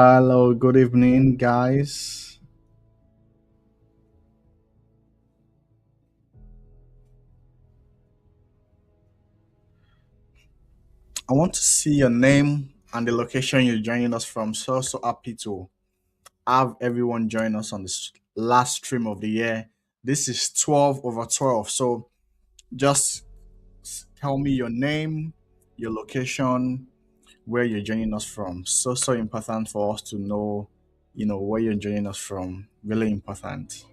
Hello, good evening, guys. I want to see your name and the location you're joining us from. So happy to have everyone join us on this last stream of the year. This is 12 over 12. So just tell me your name, your location, where you're joining us from. So important for us to know, where you're joining us from. Really important.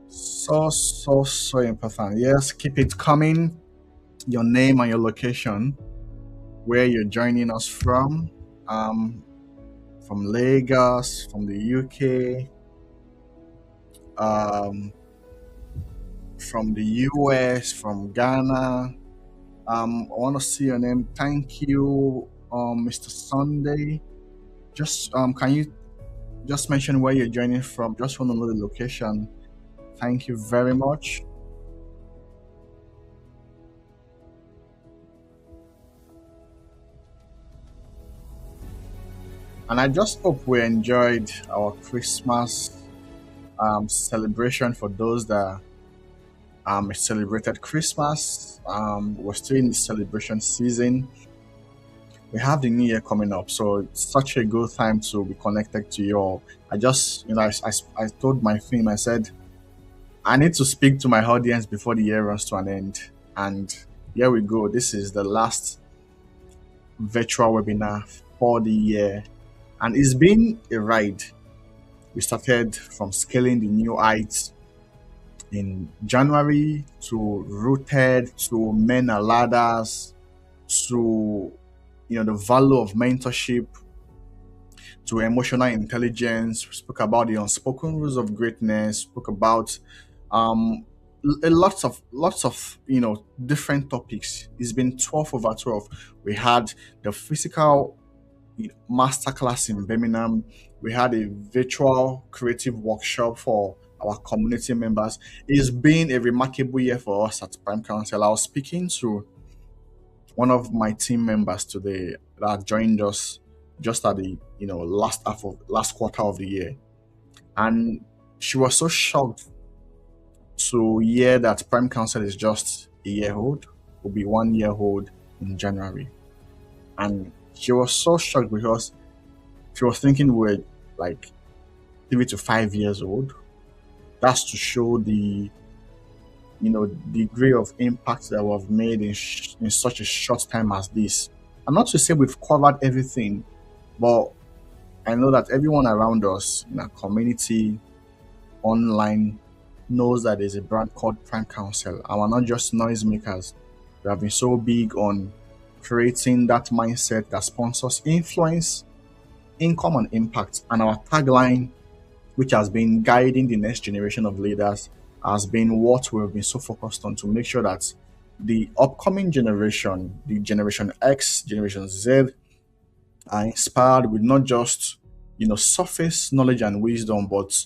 So important. Yes, keep it coming. Your name and your location, where you're joining us um, from Lagos, from the UK, um, from the US, from Ghana. I want to see your name. Thank you, Mr. Sunday. Just can you just mention where you're joining from? Just want to know the location. Thank you very much. And I just hope we enjoyed our Christmas celebration for those that celebrated Christmas. We're still in the celebration season. We have the new year coming up, so it's such a good time to be connected to you all. I just, I told my team, I said, I need to speak to my audience before the year runs to an end. And here we go. This is the last virtual webinar for the year. And it's been a ride. We started from scaling the new heights in January to rooted to men and ladders to the value of mentorship to emotional intelligence. We spoke about the unspoken rules of greatness. Spoke about um lots of different topics. It's been 12 over 12. We had the physical masterclass in Birmingham. We had a virtual creative workshop for our community members. It's been a remarkable year for us at Prime Council. I was speaking to one of my team members today that joined us just at the last quarter of the year, and she was so shocked to hear that Prime Council is just a year old, will be 1 year old in January, and she was so shocked because she was thinking we're like 3 to 5 years old. That's to show the degree of impact that we've made in such a short time as this. I'm not to say we've covered everything, but I know that everyone around us in our community, online, knows that there's a brand called Prime Council. And we're not just noisemakers. We have been so big on creating that mindset that sponsors influence, income, and impact. And our tagline, which has been guiding the next generation of leaders, has been what we've been so focused on to make sure that the upcoming generation, the Generation X, Generation Z, are inspired with not just surface knowledge and wisdom, but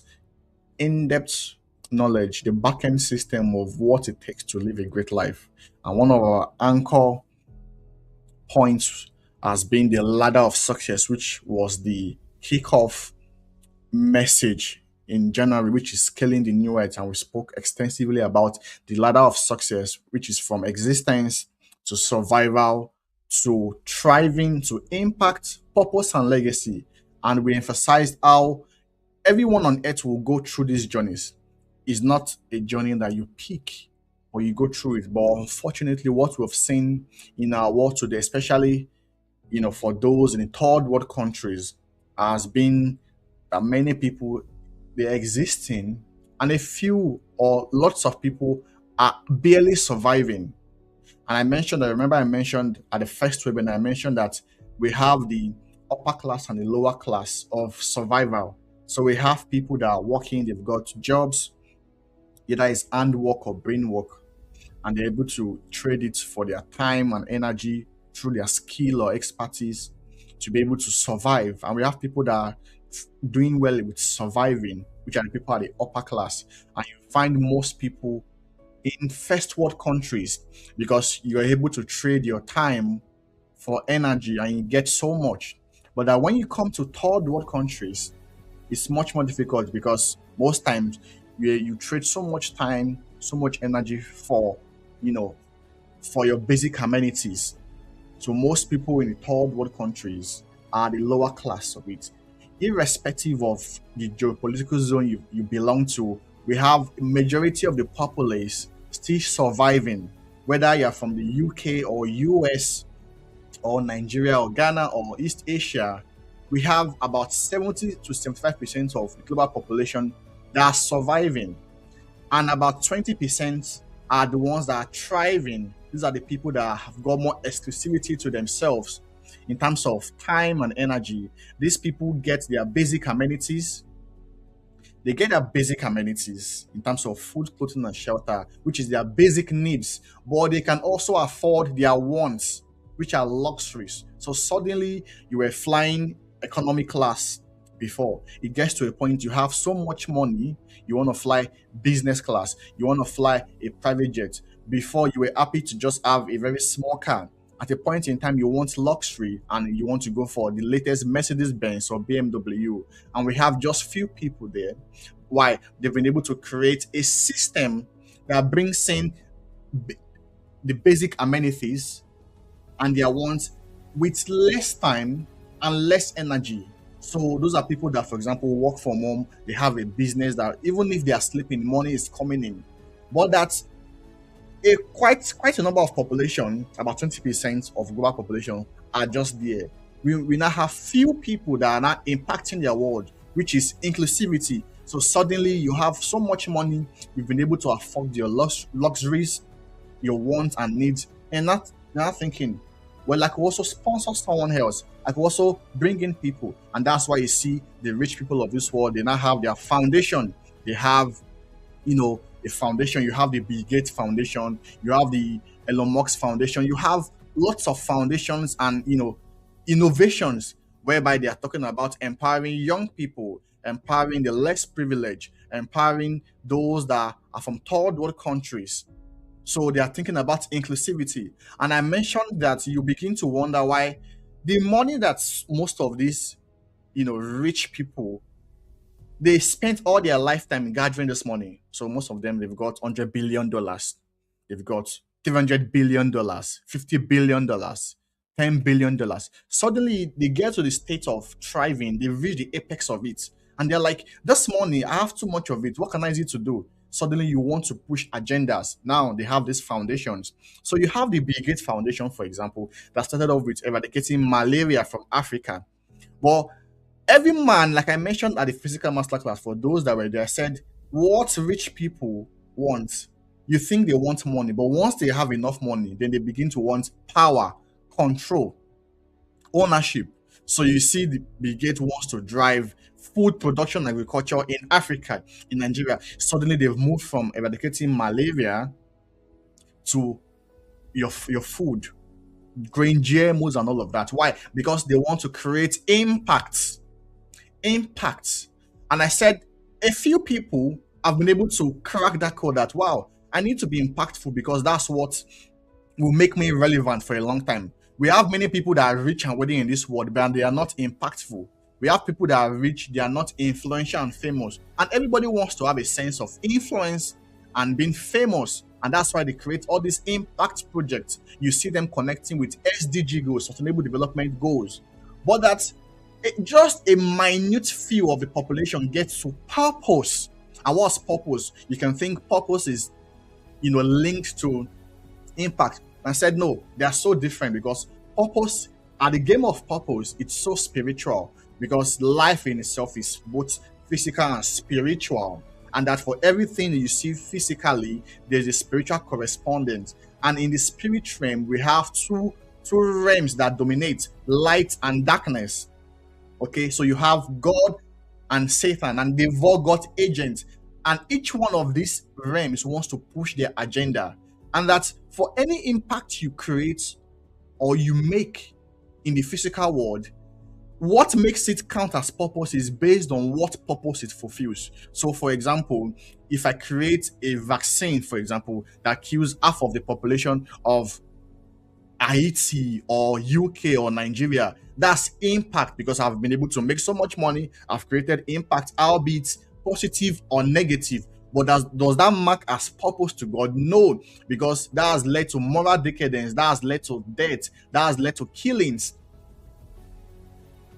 in-depth knowledge, the back-end system of what it takes to live a great life. And one of our anchor points has been the ladder of success, which was the kickoff message in January, which is scaling the new heights. And we spoke extensively about the ladder of success, which is from existence to survival to thriving to impact, purpose, and legacy. And we emphasized how everyone on earth will go through these journeys. It's not a journey that you pick or you go through it. But unfortunately, what we've seen in our world today, especially for those in the third world countries, has been that many people they're existing and a few or lots of people are barely surviving. And I remember I mentioned at the first webinar, I mentioned that we have the upper class and the lower class of survival. So we have people that are working, they've got jobs, either it's hand work or brain work, and they're able to trade it for their time and energy through their skill or expertise to be able to survive. And we have people that are doing well with surviving, which are the people at the upper class, and you find most people in first world countries because you're able to trade your time for energy and you get so much. But that when you come to third world countries, it's much more difficult because most times you trade so much time, so much energy for, you know, for your basic amenities. So most people in the third world countries are the lower class of it. Irrespective of the geopolitical zone you belong to, we have a majority of the populace still surviving, whether you're from the UK or US or Nigeria or Ghana or East Asia. We have about 70 to 75% of the global population that are surviving, and about 20% are the ones that are thriving. These are the people that have got more exclusivity to themselves in terms of time and energy. These people get their basic amenities. They get their basic amenities in terms of food, clothing, and shelter, which is their basic needs, but they can also afford their wants, which are luxuries. So suddenly you were flying economy class before. It gets to a point you have so much money, you want to fly business class, you want to fly a private jet. Before you were happy to just have a very small car. At a point in time, you want luxury and you want to go for the latest Mercedes Benz or BMW. And we have just few people there. Why? They've been able to create a system that brings in b- the basic amenities and their wants with less time and less energy. So those are people that, for example, work from home. They have a business that even if they are sleeping, money is coming in. But that's quite a number of population, about 20% of global population, are just there. We now have few people that are now impacting their world, which is inclusivity. So suddenly you have so much money, you've been able to afford your luxuries, your wants and needs, and not now thinking, well, I could also sponsor someone else. I could also bring in people, and that's why you see the rich people of this world. They now have their foundation. They have, a foundation. You have the Bill Gates Foundation. You have the Elon Musk Foundation. You have lots of foundations and innovations whereby they are talking about empowering young people, empowering the less privileged, empowering those that are from third world countries. So they are thinking about inclusivity. And I mentioned that you begin to wonder why the money that most of these, rich people, they spent all their lifetime gathering this money. So most of them, they've got $100 billion. They've got $300 billion, $50 billion, $10 billion. Suddenly, they get to the state of thriving. They reach the apex of it, and they're like, "This money, I have too much of it. What can I do to do?" Suddenly, you want to push agendas. Now they have these foundations. So you have the Bill Gates Foundation, for example, that started off with eradicating malaria from Africa. But every man, like I mentioned at the physical masterclass, for those that were there, said what rich people want. You think they want money, but once they have enough money, then they begin to want power, control, ownership. So you see, the Bill Gates wants to drive food production and agriculture in Africa, in Nigeria. Suddenly, they've moved from eradicating malaria to your food, growing GMOs and all of that. Why? Because they want to create impact. And I said, a few people have been able to crack that code that, wow, I need to be impactful because that's what will make me relevant for a long time. We have many people that are rich and wealthy in this world, but they are not impactful. We have people that are rich, they are not influential and famous. And everybody wants to have a sense of influence and being famous. And that's why they create all these impact projects. You see them connecting with SDG goals, Sustainable Development Goals. But that's just a minute few of the population gets to purpose. And what's purpose? You can think purpose is, linked to impact. And I said, no, they are so different because purpose, at the game of purpose, it's so spiritual because life in itself is both physical and spiritual. And that for everything you see physically, there's a spiritual correspondence. And in the spirit realm, we have two realms that dominate light and darkness. Okay, so you have God and Satan, and they've all got agents. And each one of these realms wants to push their agenda. And that for any impact you create or you make in the physical world, What makes it count as purpose is based on what purpose it fulfills. So, for example, if I create a vaccine, for example, that kills half of the population of Haiti or UK or Nigeria, that's impact because I've been able to make so much money. I've created impact, albeit positive or negative. But does that mark as purpose to God? No, because that has led to moral decadence, that has led to death, that has led to killings.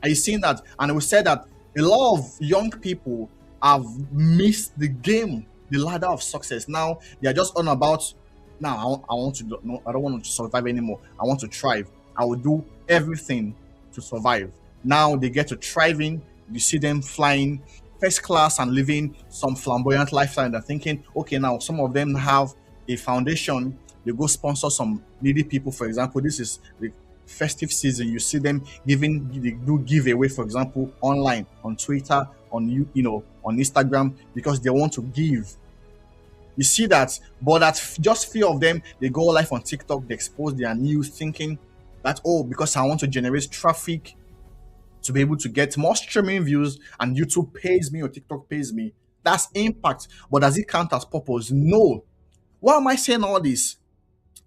Are you seeing that? And we said that a lot of young people have missed the game, the ladder of success. Now they are just on about. Now I want to do, no, I don't want to survive anymore. I want to thrive. I will do everything to survive. Now they get to thriving. You see them flying first class and living some flamboyant lifestyle. And they're thinking, okay, now some of them have a foundation. They go sponsor some needy people. For example, this is the festive season. You see them giving, they do giveaway, for example, online, on Twitter, on on Instagram, because they want to give. You see that, but that just few of them, they go live on TikTok, they expose their news, thinking that, oh, because I want to generate traffic to be able to get more streaming views, and YouTube pays me or TikTok pays me. That's impact. But does it count as purpose? No. Why am I saying all this?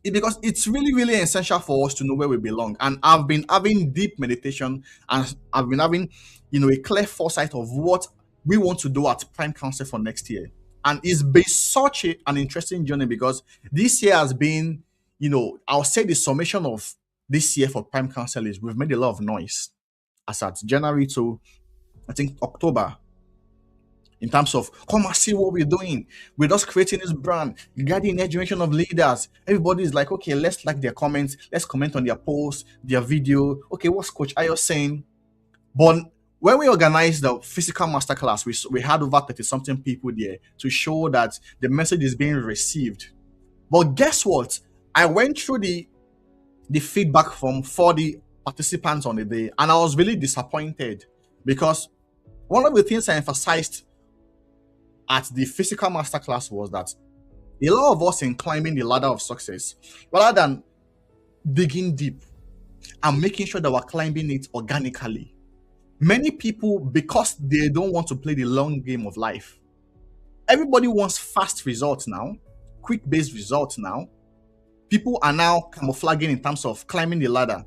Because it's really, really essential for us to know where we belong. And I've been having deep meditation, and I've been having, a clear foresight of what we want to do at Prime Council for next year. And it's been such an interesting journey, because this year has been, I'll say the summation of this year for Prime Council is we've made a lot of noise as at January to, I think, October, in terms of come and see what we're doing. We're just creating this brand, guiding a generation of leaders. Everybody is like, okay, let's like their comments, let's comment on their posts, their video. Okay, what's Coach Ayo saying? But when we organized the physical masterclass, we had over 30 something people there to show that the message is being received. But guess what? I went through the feedback from 40 participants on the day, and I was really disappointed, because one of the things I emphasized at the physical masterclass was that a lot of us in climbing the ladder of success, rather than digging deep and making sure that we're climbing it organically, many people, because they don't want to play the long game of life, everybody wants fast results now, quick based results now. People are now camouflaging in terms of climbing the ladder.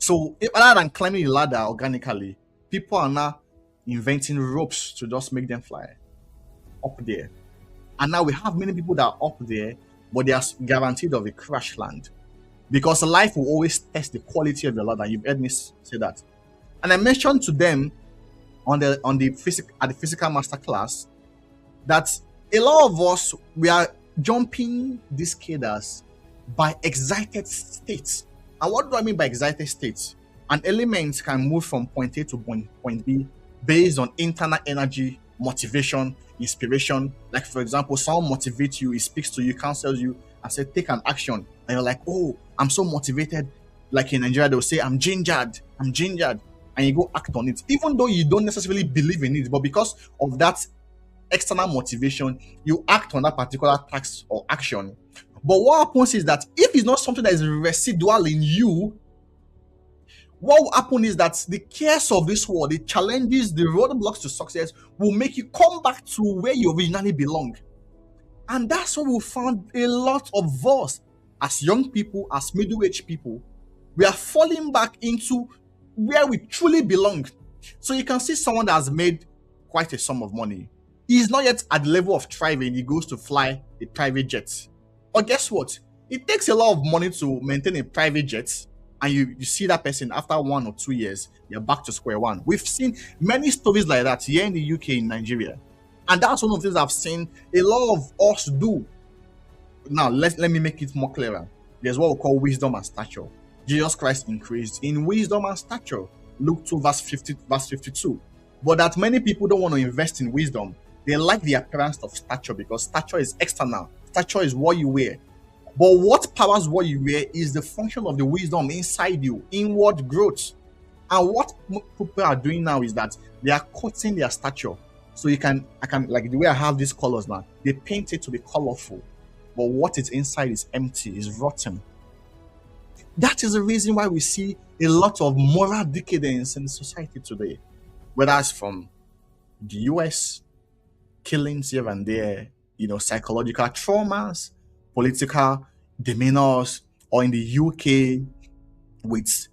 So rather than climbing the ladder organically, people are now inventing ropes to just make them fly up there. And now we have many people that are up there, but they are guaranteed of a crash land, because life will always test the quality of the ladder. You've heard me say that. And I mentioned to them at the physical masterclass that a lot of us, we are jumping these cadres by excited states. And what do I mean by excited states? An element can move from point A to point B based on internal energy, motivation, inspiration. Like, for example, someone motivates you, he speaks to you, counsels you, and says, take an action. And you're like, oh, I'm so motivated. Like in Nigeria, they'll say, I'm gingered. And you go act on it, even though you don't necessarily believe in it. But because of that external motivation, you act on that particular task or action. But what happens is that if it's not something that is residual in you, what will happen is that the cares of this world, the challenges, the roadblocks to success will make you come back to where you originally belong. And that's what we found a lot of us as young people, as middle-aged people, we are falling back into where we truly belong. So you can see someone that has made quite a sum of money. He's not yet at the level of thriving. He goes to fly a private jet. But guess what? It takes a lot of money to maintain a private jet. And you see that person after 1 or 2 years, you're back to square one. We've seen many stories like that here in the UK, in Nigeria. And that's one of the things I've seen a lot of us do. Now, let me make it more clearer. There's what we call wisdom and stature. Jesus Christ increased in wisdom and stature. Luke 2 verse 52. But that many people don't want to invest in wisdom. They like the appearance of stature, because stature is external. Stature is what you wear. But what powers what you wear is the function of the wisdom inside you, inward growth. And what people are doing now is that they are cutting their stature. So I can, like the way I have these colors now, they paint it to be colorful. But what is inside is empty, is rotten. That is the reason why we see a lot of moral decadence in society today, whether it's from the US, killings here and there, psychological traumas, political demeanors, or in the UK with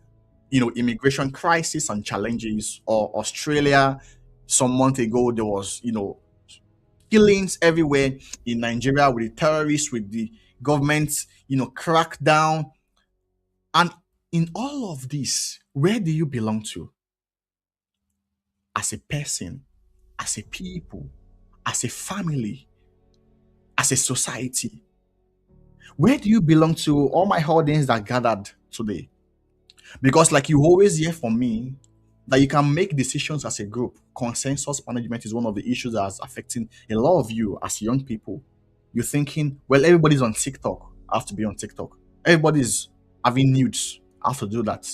immigration crisis and challenges, or Australia some month ago there was killings everywhere, in Nigeria with the terrorists, with the government crackdown. And in all of this, where do you belong to as a person, as a people, as a family, as a society? Where do you belong to, all my audience that gathered today? Because, like you always hear from me, that you can make decisions as a group. Consensus management is one of the issues that's affecting a lot of you as young people. You're thinking, well, everybody's on TikTok, I have to be on TikTok. Everybody's having nudes, I have to do that.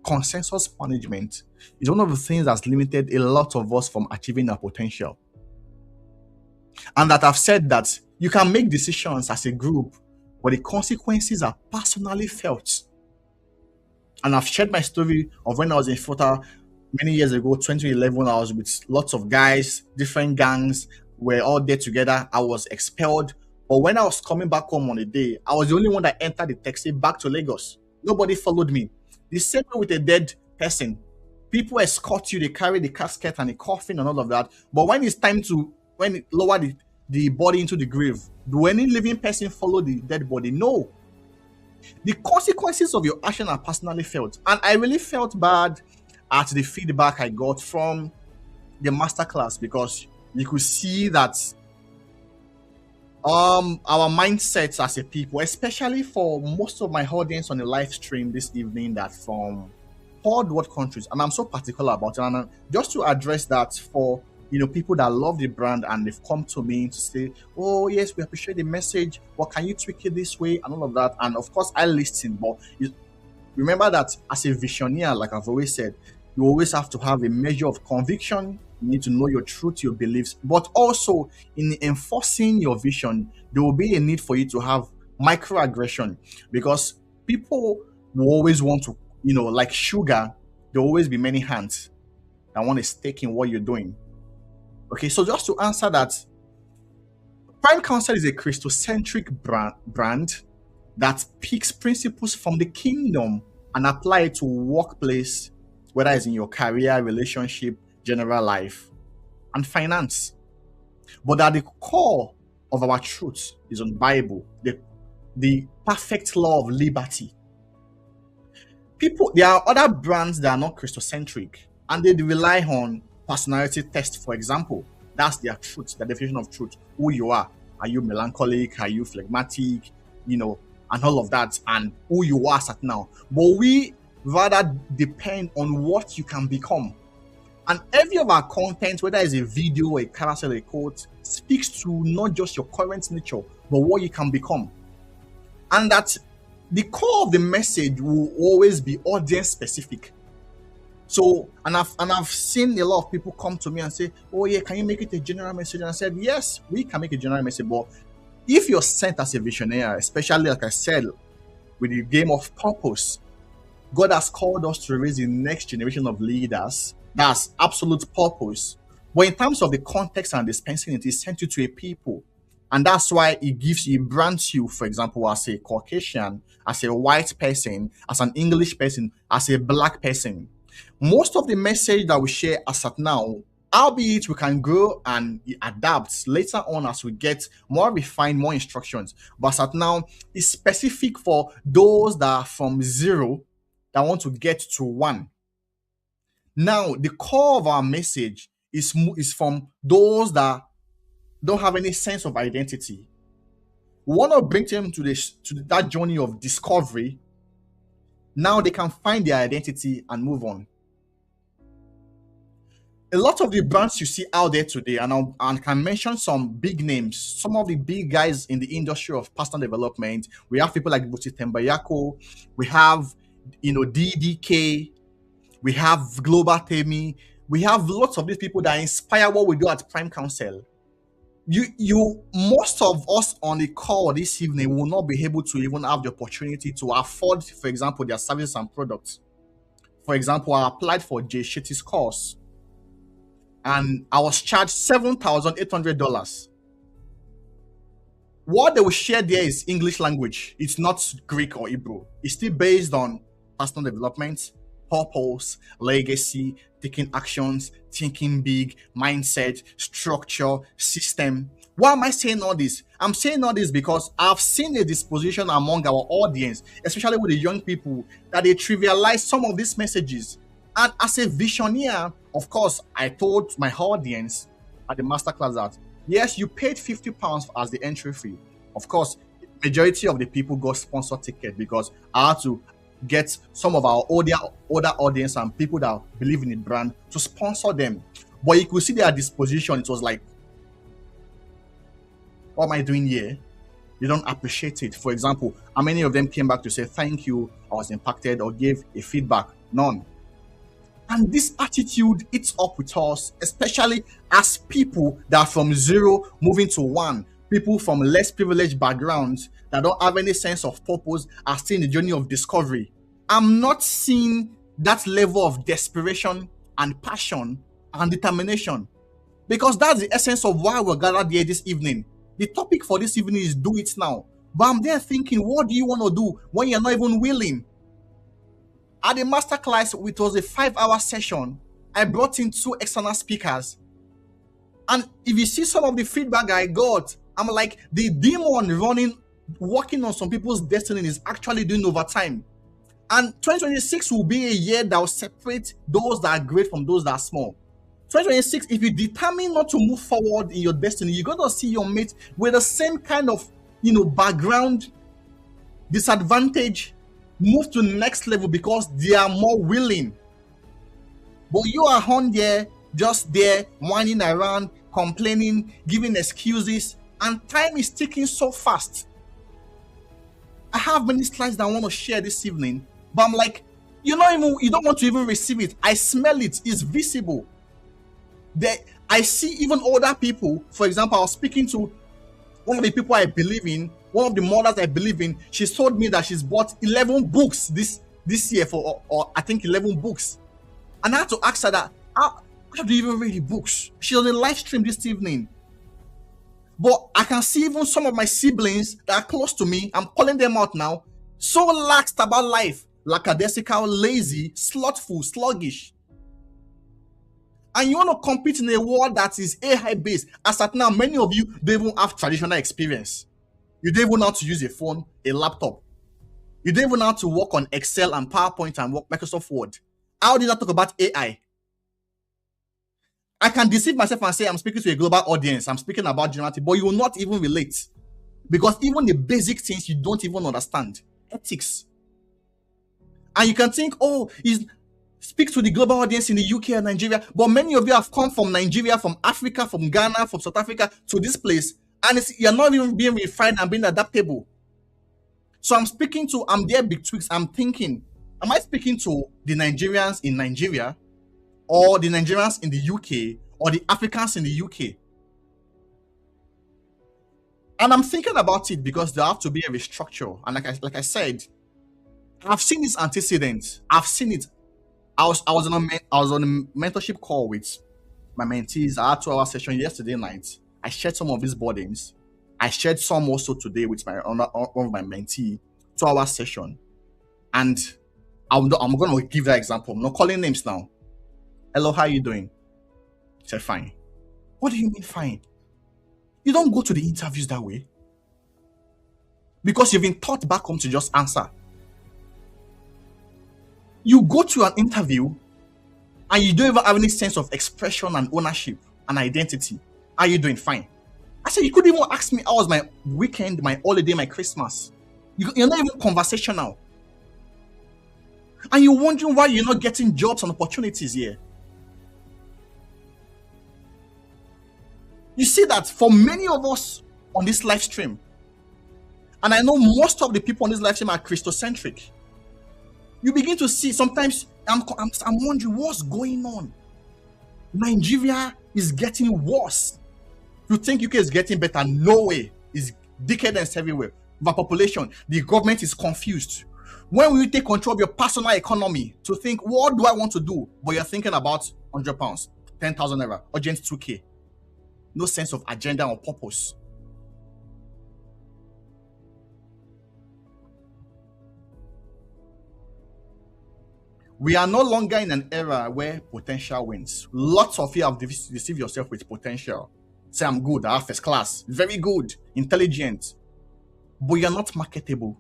Consensus management is one of the things that's limited a lot of us from achieving our potential. And that I've said that you can make decisions as a group, but the consequences are personally felt. And I've shared my story of when I was in Fota many years ago, 2011. I was with lots of guys, different gangs. We're all there together. I was expelled. But when I was coming back home on a day, I was the only one that entered the taxi back to Lagos. Nobody followed me. The same way with a dead person. People escort you, they carry the casket and the coffin and all of that. But when it's time to lower the body into the grave, do any living person follow the dead body? No. The consequences of your action are personally felt. And I really felt bad at the feedback I got from the masterclass, because you could see that our mindsets as a people, especially for most of my audience on the live stream this evening, that from third world countries, and I'm so particular about it. And just to address that, for people that love the brand and they've come to me to say, oh yes, we appreciate the message, but can you tweak it this way and all of that? And of course I listen, but remember that as a visioneer, like I've always said, you always have to have a measure of conviction. You need to know your truth, your beliefs, but also in enforcing your vision, there will be a need for you to have microaggression, because people will always want to, like sugar, there will always be many hands that want to stake in what you're doing. Okay, so just to answer that, Prime Council is a Christocentric brand that picks principles from the kingdom and apply it to workplace, whether it's in your career, relationship, general life, and finance. But at the core of our truth is on Bible, the perfect law of liberty. There are other brands that are not Christocentric, and they rely on personality test, for example. That's their truth, the definition of truth. Who you are. Are you melancholic? Are you phlegmatic? And all of that, and who you are at now. But we rather depend on what you can become. And every of our content, whether it's a video, a carousel, a quote, speaks to not just your current nature, but what you can become. And that the core of the message will always be audience specific. So, and I've seen a lot of people come to me and say, oh yeah, can you make it a general message? And I said, yes, we can make a general message, but if you're sent as a visionary, especially like I said, with the game of purpose, God has called us to raise the next generation of leaders. That's absolute purpose. But in terms of the context and dispensing it, He sent you to a people. And that's why He brands you, for example, as a Caucasian, as a white person, as an English person, as a black person. Most of the message that we share as at now, albeit we can grow and adapt later on as we get more refined, more instructions. But as at now, it's specific for those that are from 0 that want to get to 1. Now, the core of our message is from those that don't have any sense of identity. We want to bring them to that journey of discovery. Now they can find their identity and move on. A lot of the brands you see out there today, and I can mention some big names, some of the big guys in the industry of personal development. We have people like Buti Tembayako, we have DDK, we have Global Temi, we have lots of these people that inspire what we do at Prime Council. Most of us on the call this evening will not be able to even have the opportunity to afford, for example, their services and products. For example, I applied for Jay Shetty's course and I was charged $7,800. What they will share there is English language. It's not Greek or Hebrew. It's still based on personal development, purpose, legacy, taking actions, thinking big, mindset, structure, system. Why am I saying all this? I'm saying all this because I've seen a disposition among our audience, especially with the young people, that they trivialize some of these messages. And as a visioneer, of course, I told my audience at the masterclass that yes, you paid £50 as the entry fee. Of course, majority of the people got sponsor ticket because I had to get some of our older audience and people that believe in the brand to sponsor them. But you could see their disposition. It was like, what am I doing here? You don't appreciate it. For example, how many of them came back to say thank you, I was impacted, or gave a feedback? None. And this attitude eats up with us, especially as people that are from zero moving to one. People from less privileged backgrounds that don't have any sense of purpose are still in the journey of discovery. I'm not seeing that level of desperation and passion and determination, because that's the essence of why we're gathered here this evening. The topic for this evening is do it now. But I'm there thinking, what do you want to do when you're not even willing? At the masterclass, it was a 5-hour session. I brought in 2 external speakers. And if you see some of the feedback I got, I'm like, the demon working on some people's destiny is actually doing overtime. And 2026 will be a year that will separate those that are great from those that are small. 2026, if you determine not to move forward in your destiny, you're going to see your mate with the same kind of, background, disadvantage, move to the next level because they are more willing. But you are on there, just there, whining around, complaining, giving excuses, and time is ticking so fast. I have many slides that I want to share this evening, but I'm like, you don't want to even receive it. I smell it. It's visible. I see even older people. For example, I was speaking to one of the people I believe in, one of the mothers I believe in. She told me that she's bought 11 books this year or I think 11 books. And I had to ask her that, how do you even read the books? She's on a live stream this evening. But I can see even some of my siblings that are close to me, I'm calling them out now, so laxed about life, lackadaisical, lazy, slothful, sluggish. And you want to compete in a world that is AI based. As at now, many of you don't even have traditional experience. You don't even know how to use a phone, a laptop. You don't even know how to work on Excel and PowerPoint and work Microsoft Word. How did I talk about AI? I can deceive myself and say I'm speaking to a global audience. I'm speaking about generative, but you will not even relate. Because even the basic things you don't even understand. Ethics. And you can think, speak to the global audience in the UK and Nigeria, but many of you have come from Nigeria, from Africa, from Ghana, from South Africa to this place, and you're not even being refined and being adaptable. So I'm there big tweaks. I'm thinking, am I speaking to the Nigerians in Nigeria, or the Nigerians in the UK, or the Africans in the UK? And I'm thinking about it because there have to be a restructure. And like I said, I've seen this antecedent. I've seen it. I was on a mentorship call with my mentees. I had 2-hour session yesterday night. I shared some of these burdens. I shared some also today with one of my mentee. 2-hour session, and I'm going to give that example. I'm not calling names now. Hello, how are you doing? I said fine. What do you mean fine? You don't go to the interviews that way because you've been taught back home to just answer. You go to an interview and you don't even have any sense of expression and ownership and identity. Are you doing fine? I said, you couldn't even ask me how was my weekend, my holiday, my Christmas. You're not even conversational. And you're wondering why you're not getting jobs and opportunities here. You see that for many of us on this live stream, and I know most of the people on this live stream are Christocentric, you begin to see sometimes I'm wondering what's going on. Nigeria is getting worse. You think UK is getting better? No way. It's decadence everywhere. Overpopulation. The government is confused. When will you take control of your personal economy to think, what do I want to do? But you're thinking about £100, 10,000 naira, urgent 2K. No sense of agenda or purpose. We are no longer in an era where potential wins. Lots of you have deceived yourself with potential. Say, I'm good, I have first class, very good, intelligent, but you're not marketable.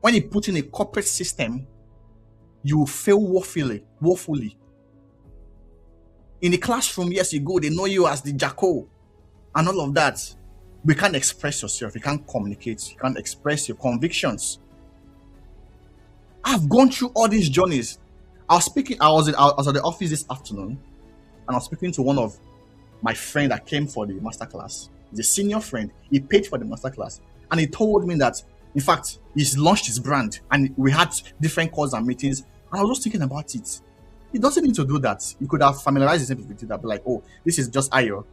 When you put in a corporate system, you will fail woefully. In the classroom, yes, you go, they know you as the jacko and all of that. We can't express yourself, you can't communicate, you can't express your convictions. I've gone through all these journeys. I was at the office this afternoon, and I was speaking to one of my friend that came for the masterclass. He's a senior friend. He paid for the masterclass, and he told me that, in fact, he's launched his brand, and we had different calls and meetings. And I was just thinking about it. He doesn't need to do that. He could have familiarized himself with it. I'd be like, oh, this is just Ayo.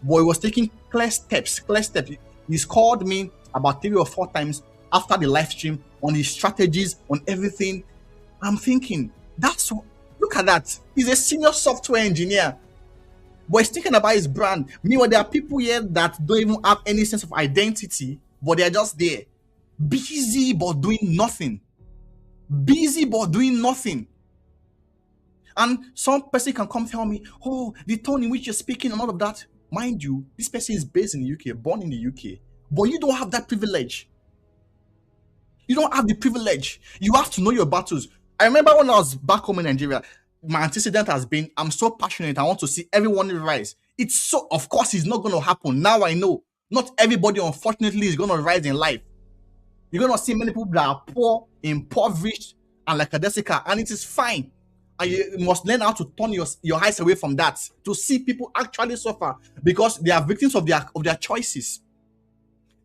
But he was taking clear steps. He's called me about 3 or 4 times after the live stream on his strategies, on everything. I'm thinking, look at that. He's a senior software engineer, but he's thinking about his brand. Meanwhile, there are people here that don't even have any sense of identity, but they're just there, busy but doing nothing. And some person can come tell me, oh, the tone in which you're speaking and all of that. Mind you, this person is based in the UK, born in the UK, but you don't have that privilege. You don't have the privilege. You have to know your battles. I remember when I was back home in Nigeria, my antecedent has been, I'm so passionate. I want to see everyone rise. Of course, it's not going to happen. Now I know. Not everybody, unfortunately, is going to rise in life. You're going to see many people that are poor, impoverished, and like a Desica, and it is fine. And you must learn how to turn your eyes away from that to see people actually suffer because they are victims of their choices.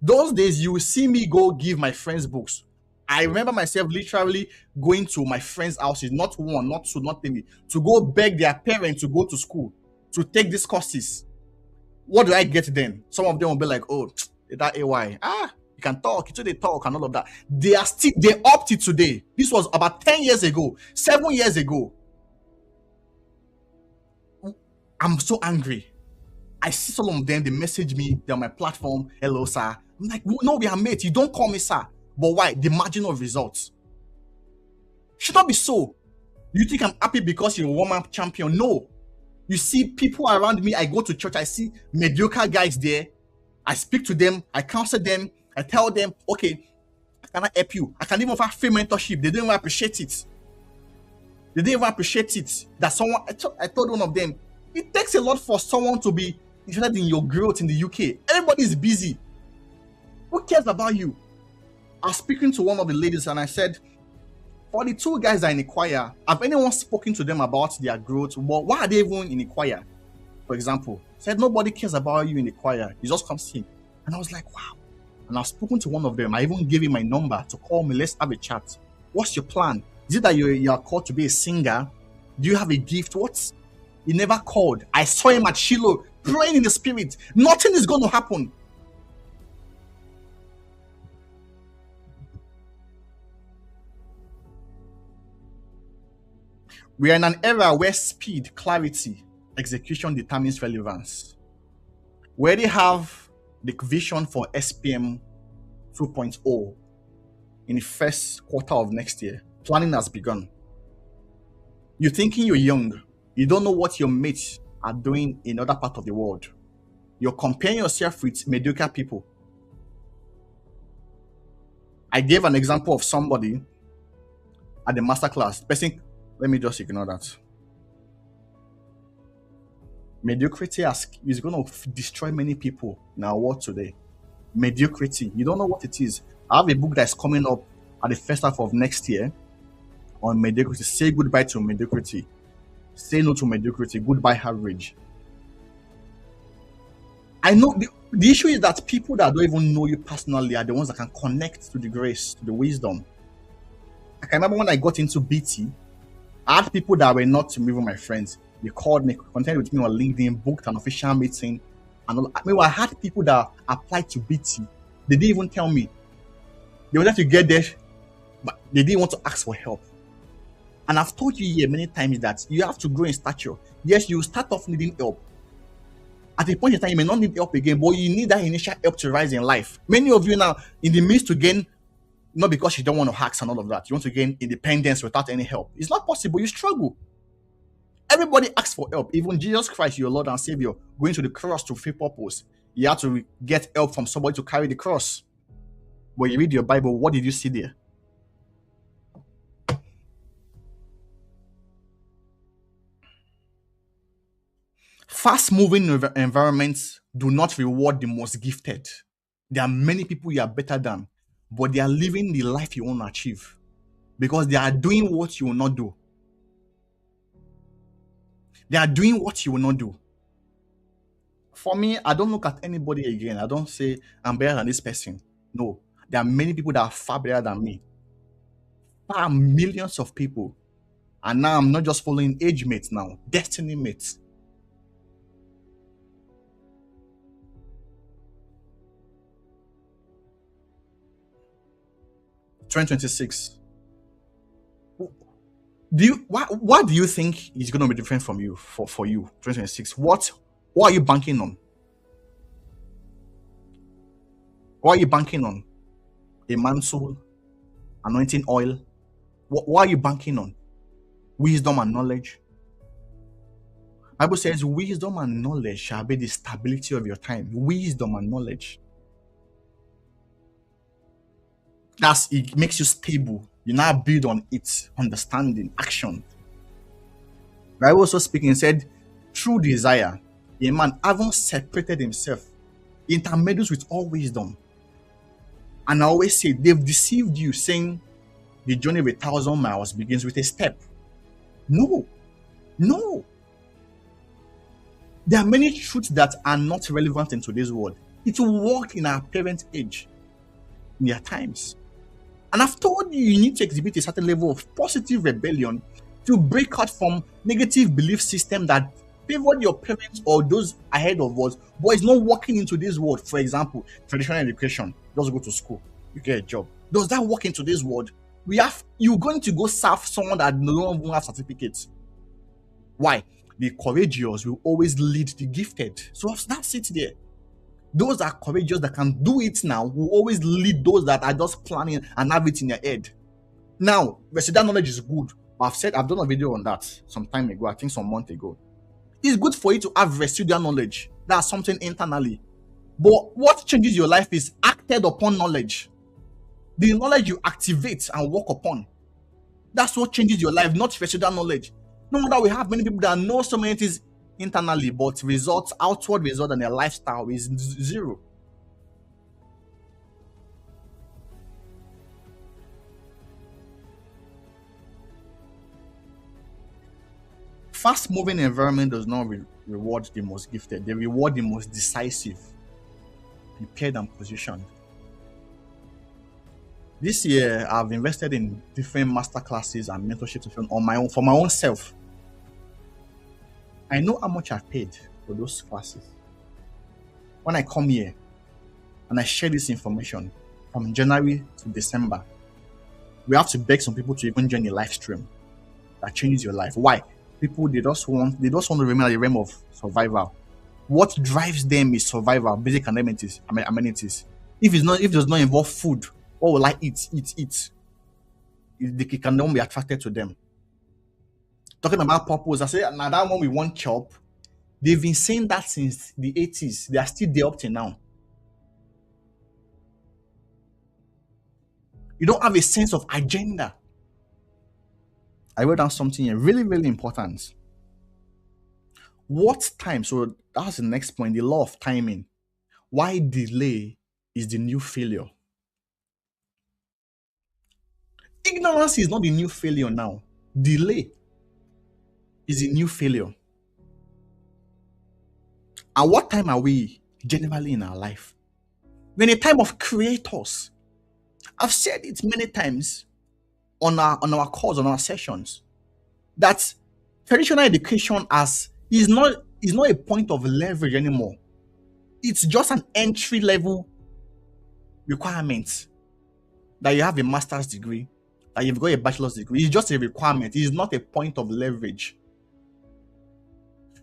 Those days, you will see me go give my friends books. I remember myself literally going to my friends' houses, not one, not two, not three, to go beg their parents to go to school, to take these courses. What do I get then? Some of them will be like, oh, that AY. You can talk, they talk and all of that. They opted today. This was about 10 years ago, 7 years ago. I'm so angry. I see some of them, they message me, they're on my platform, hello, sir. I'm like, no, we are mates. You don't call me sir. But why? The margin of results. Should not be so. You think I'm happy because you're a warm-up champion? No. You see people around me, I go to church, I see mediocre guys there. I speak to them, I counsel them, I tell them, okay, can I help you? I can even offer free mentorship. They don't even appreciate it. That someone, I told one of them, it takes a lot for someone to be interested in your growth in the UK. Everybody's busy. Who cares about you? I was speaking to one of the ladies and I said, for the 2 guys that are in the choir, have anyone spoken to them about their growth? Well, why are they even in the choir? For example, said nobody cares about you in the choir. You just come sing. And I was like, wow. And I've spoken to one of them. I even gave him my number to call me. Let's have a chat. What's your plan? Is it that you are called to be a singer? Do you have a gift? What? He never called. I saw him at Shiloh praying in the spirit. Nothing is going to happen. We are in an era where speed, clarity, execution determines relevance. We already have the vision for SPM 2.0 in the first quarter of next year. Planning has begun. You're thinking you're young. You don't know what your mates are doing in other parts of the world. You're comparing yourself with mediocre people. I gave an example of somebody at the masterclass. Let me just ignore that. Mediocrity is going to destroy many people in our world today. Mediocrity. You don't know what it is. I have a book that's coming up at the first half of next year on mediocrity. Say goodbye to mediocrity. Say no to mediocrity. Goodbye average. I know the issue is that people that don't even know you personally are the ones that can connect to the grace, to the wisdom. I can remember when I got into BT, I had people that were not even my friends. They called me, connected with me on LinkedIn, booked an official meeting. And all, I mean, I had people that applied to BT. They didn't even tell me. They wanted to get there, but they didn't want to ask for help. And I've told you here many times that you have to grow in stature. Yes, you start off needing help. At a point in time, you may not need help again, but you need that initial help to rise in life. Many of you now, in the midst to gain, not because you don't want to hacks and all of that, you want to gain independence without any help. It's not possible. You struggle. Everybody asks for help. Even Jesus Christ, your Lord and Savior, going to the cross to fulfill purpose, you had to get help from somebody to carry the cross. When you read your Bible, what did you see there? Fast moving environments do not reward the most gifted. There are many people you are better than, but they are living the life you want to achieve because they are doing what you will not do. They are doing what you will not do. For me, I don't look at anybody again. I don't say I'm better than this person. No, there are many people that are far better than me. Far millions of people. And now I'm not just following age mates now, destiny mates. 2026. Do you what do you think is going to be different from you for you 2026? What are you banking on? What are you banking on? A man's soul, anointing oil. What are you banking on? Wisdom and knowledge. Bible says wisdom and knowledge shall be the stability of your time. Wisdom and knowledge. That's it makes you stable. You now build on it, understanding, action. Bible also speaking said, through desire, a man having separated himself, intermeddles with all wisdom. And I always say they've deceived you, saying the journey of 1,000 miles begins with a step. No, no. There are many truths that are not relevant in today's world. It will work in our parents' age, in their times. And I've told you, you need to exhibit a certain level of positive rebellion to break out from negative belief system that favored your parents or those ahead of us, but it's not working into this world. For example, traditional education, just go to school, you get a job. Does that work into this world? You're going to go serve someone that no longer have certificates. Why? The courageous will always lead the gifted. So that's it there. Those that are courageous that can do it now will always lead those that are just planning and have it in their head. Now, that knowledge is good. I've done a video on that some time ago, I think some month ago. It's good for you to have residual knowledge. That's something internally. But what changes your life is acted upon knowledge. The knowledge you activate and work upon. That's what changes your life, not residual knowledge. No wonder we have many people that know so many things internally, but outward result and their lifestyle is zero. Fast moving environment does not reward the most gifted, they reward the most decisive, prepared, and positioned. This year, I've invested in different master classes and mentorship sessions on my own for my own self. I know how much I've paid for those classes. When I come here and I share this information from January to December, we have to beg some people to even join the live stream that changes your life. Why? People they just want to remain at the realm of survival. What drives them is survival, basic amenities. If it does not involve food, what will I eat? They can not be attracted to them. Talking about purpose, I say now that one we want chop. They've been saying that since the 80s. They are still there up to now. You don't have a sense of agenda. I wrote down something here, really, really important. What time? So that's the next point, the law of timing. Why delay is the new failure. Ignorance is not the new failure now. Delay is the new failure. And what time are we generally in our life? We're in a time of creators. I've said it many times on our calls, on our sessions, that traditional education is not a point of leverage anymore. It's just an entry level requirement that you have a master's degree, that you've got a bachelor's degree. It's just a requirement. It's not a point of leverage.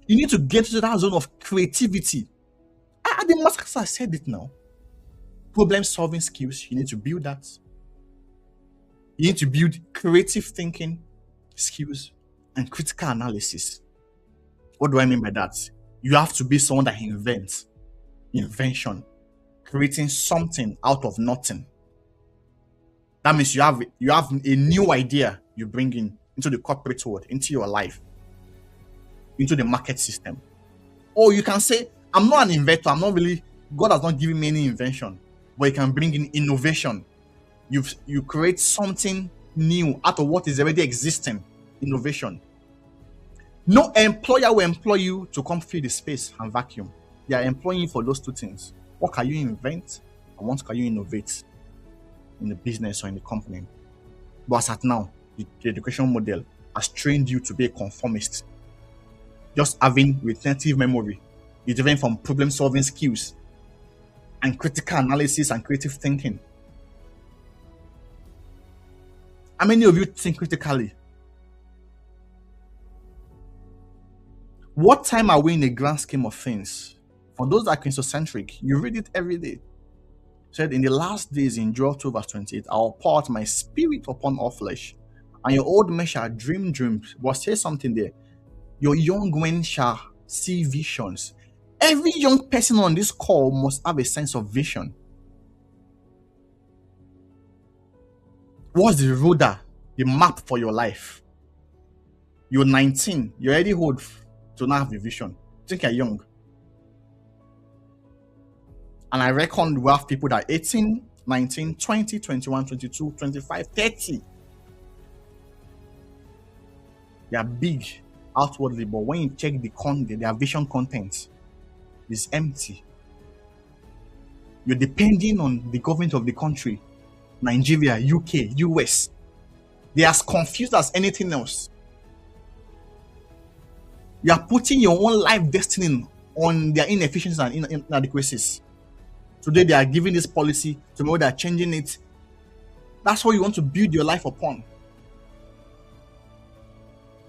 You need to get to that zone of creativity. The master said it now. Problem solving skills, you need to build that. You need to build creative thinking skills and critical analysis. What do I mean by that? You have to be someone that invents. Invention. Creating something out of nothing. That means you have a new idea you bring into the corporate world, into your life, into the market system. Or you can say, I'm not an inventor, God has not given me any invention, but you can bring in innovation. You create something new out of what is already existing. Innovation. No employer will employ you to come fill the space and vacuum. They are employing you for those two things. What can you invent and what can you innovate in the business or in the company? But as at now, the education model has trained you to be a conformist. Just having retentive memory is different from problem solving skills and critical analysis and creative thinking. How many of you think critically? What time are we in the grand scheme of things? For those that are Christocentric, you read it every day. It said, in the last days in Joel 2 verse 28, I will pour out my spirit upon all flesh, and your old men shall dream dreams. But say something there. Your young men shall see visions. Every young person on this call must have a sense of vision. What's the roadmap, the map for your life? You're 19, you're already old to not have a vision. Think you're young. And I reckon we have people that are 18, 19, 20, 21, 22, 25, 30. They are big outwardly, but when you check their vision content is empty. You're depending on the government of the country, Nigeria, UK, US. They're as confused as anything else. You are putting your own life destiny on their inefficiencies and inadequacies. Today they are giving this policy, tomorrow they are changing it. That's what you want to build your life upon.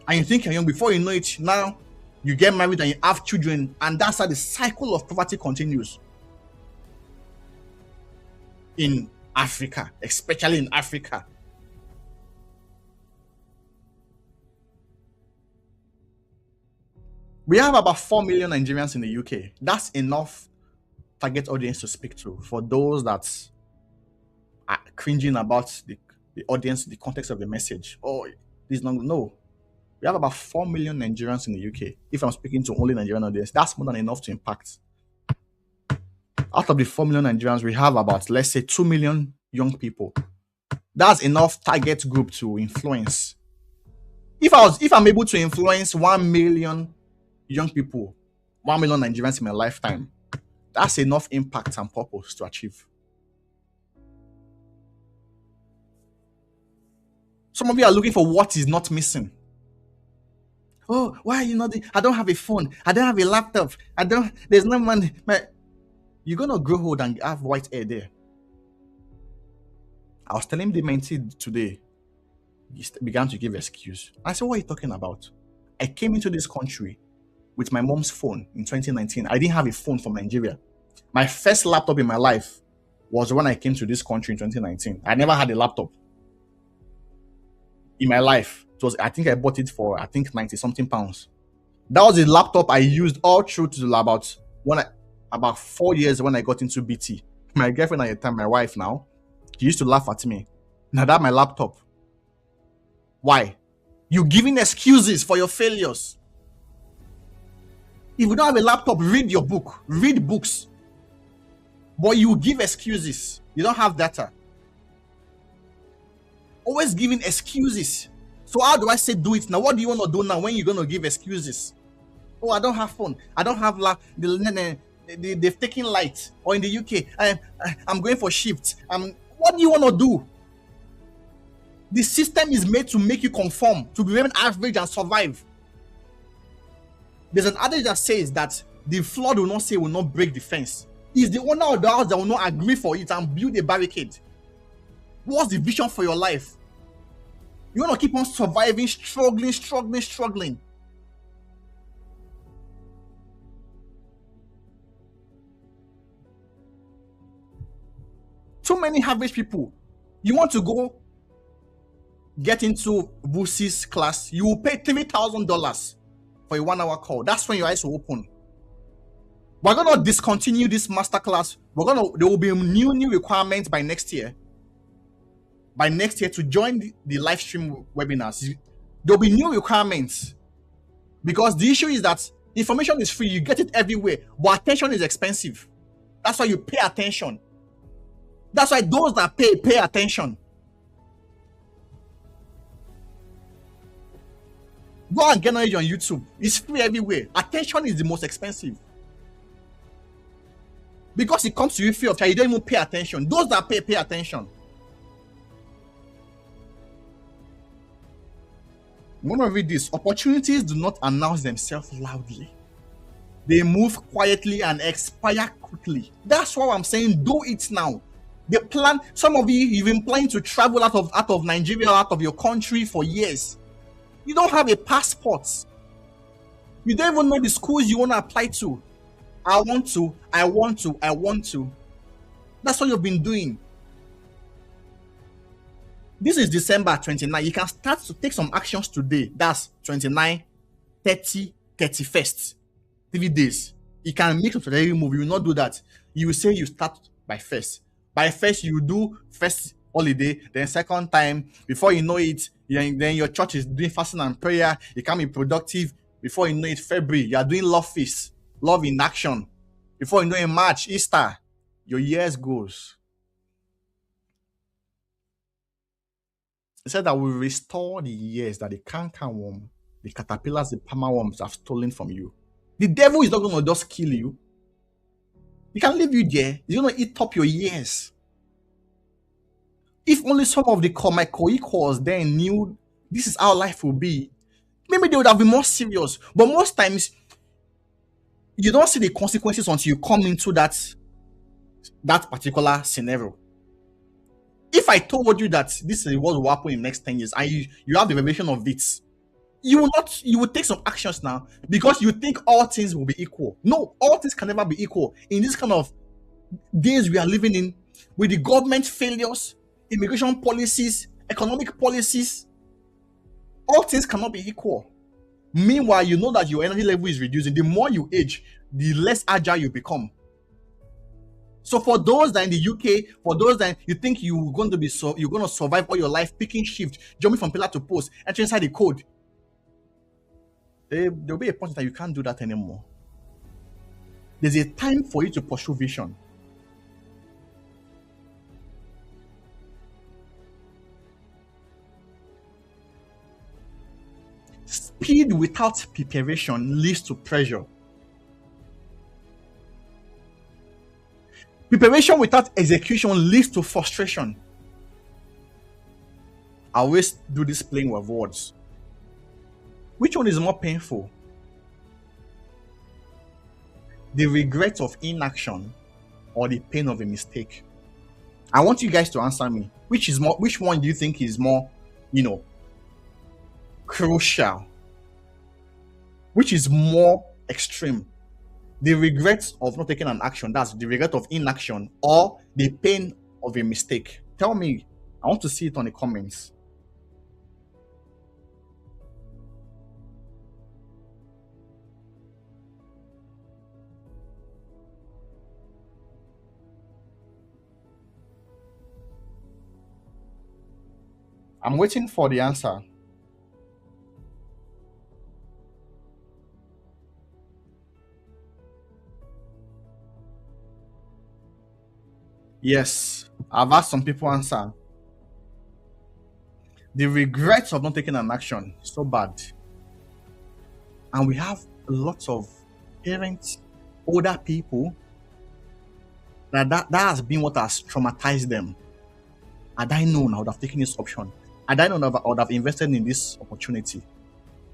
And you think you're young, before you know it, now you get married and you have children, and that's how the cycle of poverty continues. In Africa, especially in Africa. We have about 4 million Nigerians in the UK. That's enough target audience to speak to for those that are cringing about the audience, the context of the message. Oh, this no. We have about 4 million Nigerians in the UK. If I'm speaking to only Nigerian audience, that's more than enough to impact. Out of the 4 million Nigerians, we have about, let's say, 2 million young people. That's enough target group to influence. If I'm able to influence 1 million young people, 1 million Nigerians in my lifetime, that's enough impact and purpose to achieve. Some of you are looking for what is not missing. Oh, why are you not? I don't have a phone. I don't have a laptop. There's no money. You're going to grow old and have white hair there. I was telling the mentee today, he began to give excuse. I said, what are you talking about? I came into this country with my mom's phone in 2019. I didn't have a phone from Nigeria. My first laptop in my life was when I came to this country in 2019. I never had a laptop in my life. I think I bought it for, 90 something pounds. That was a laptop I used all through to about 4 years when I got into BT. My girlfriend at the time, my wife now, she used to laugh at me. Now that's my laptop. Why? You giving excuses for your failures. If you don't have a laptop, read your book. Read books. But you give excuses. You don't have data. Always giving excuses. So how do I say do it now? What do you want to do now when you're going to give excuses? Oh, I don't have phone. I don't have they've taken light. Or in the UK, I'm going for shift. What do you want to do? The system is made to make you conform, to be average and survive. There's an adage that says that The flood will not say will not break the fence. It's the owner of the house that will not agree for it and build a barricade. What's the vision for your life? You want to keep on surviving, struggling. Too many average people. You want to go get into Busi's class, you will pay $3,000 for a 1-hour call. That's when your eyes will open. We're gonna discontinue this masterclass. There will be new requirements by next year. By next year to join the live stream webinars, there'll be new requirements, because the issue is that information is free, you get it everywhere, but attention is expensive. That's why you pay attention. That's why those that pay attention. Go and get knowledge on YouTube. It's free everywhere. Attention is the most expensive. Because it comes to you free of charge, you don't even pay attention. Those that pay attention. I'm going to read this. Opportunities do not announce themselves loudly. They move quietly and expire quickly. That's why I'm saying do it now. The plan, some of you've been planning to travel out of Nigeria, out of your country for years. You don't have a passport. You don't even know the schools you want to apply to. I want to. That's what you've been doing. This is December 29. You can start to take some actions today. That's 29, 30, 31st. 3 days. You can make a daily move. You will not do that. You will say you start by first. By first, you do first holiday, then second time. Before you know it, then your church is doing fasting and prayer. You can be productive. Before you know it, February, you are doing love feast, love in action. Before you know it, March, Easter, your years goes. It said that we restore the years that the cankerworm, the caterpillars, the palmer worms have stolen from you. The devil is not going to just kill you. He can leave you there. He's going to eat up your years. If only some of my co-equals then knew this is how life will be, maybe they would have been more serious. But most times, you don't see the consequences until you come into that particular scenario. If I told you that this is what will happen in the next 10 years, and you have the revelation of it, you will take some actions now, because you think all things will be equal. No, all things can never be equal. In this kind of days we are living in, with the government failures, immigration policies, economic policies, all things cannot be equal. Meanwhile, you know that your energy level is reducing. The more you age, the less agile you become. So for those that in the UK, for those that you think you're going to survive all your life picking shift, jumping from pillar to post, entering inside the code, there'll be a point that you can't do that anymore. There's a time for you to pursue vision. Speed without preparation leads to pressure. Preparation without execution leads to frustration. I always do this playing with words. Which one is more painful? The regret of inaction or the pain of a mistake? I want you guys to answer me. Which one do you think is more, crucial? Which is more extreme? The regret of not taking an action, that's the regret of inaction, or the pain of a mistake? Tell me. I want to see it on the comments. I'm waiting for the answer. Yes, I've asked some people answer. The regrets of not taking an action is so bad. And we have lots of parents, older people, that has been what has traumatized them. Had I known, I would have taken this option. Had I known, I would have invested in this opportunity.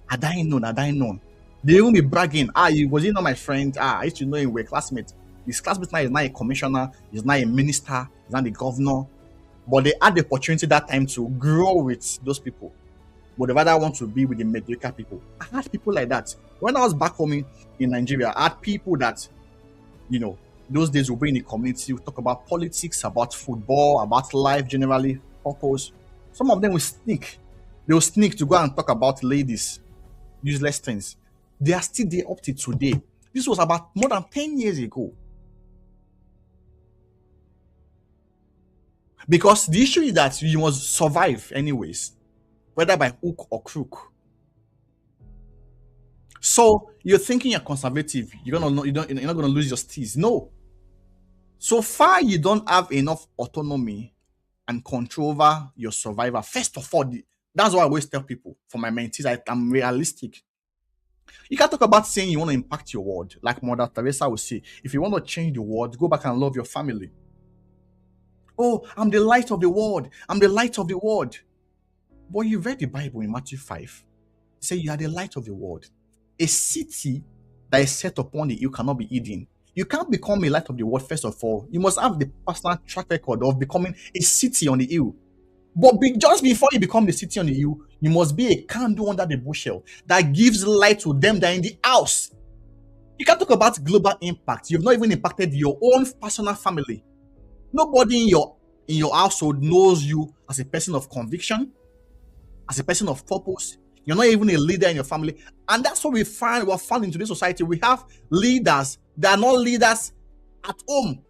Had I known. They won't be bragging. Ah, he was he not my friend? Ah, I used to know him. We're classmates. His classmate now is not a commissioner. He's not a minister. He's not the governor. But they had the opportunity that time to grow with those people. But they rather want to be with the mediocre people. I had people like that. When I was back home in Nigeria, I had people that, you know, those days we'll be in the community, we talk about politics, about football, about life generally, purpose. Some of them will sneak. They will sneak to go and talk about ladies, useless things. They are still there up to today. This was about more than 10 years ago. Because the issue is that you must survive anyways, whether by hook or crook. So you're thinking you're conservative, you're not gonna lose your steez. No. So far you don't have enough autonomy and control over your survival. First of all, that's why I always tell people for my mentees, I'm realistic. You can talk about saying you want to impact your world, like Mother Teresa would say. If you want to change the world, go back and love your family. Oh, I'm the light of the world. I'm the light of the world. But you read the Bible in Matthew 5. It says you are the light of the world. A city that is set upon the hill cannot be hidden. You can't become a light of the world, first of all. You must have the personal track record of becoming a city on the hill. But just before you become the city on the hill, you must be a candle under the bushel that gives light to them that are in the house. You can't talk about global impact. You've not even impacted your own personal family. Nobody in your household knows you as a person of conviction, as a person of purpose. You're not even a leader in your family. And that's what we're found in today's society. We have leaders that are not leaders at home.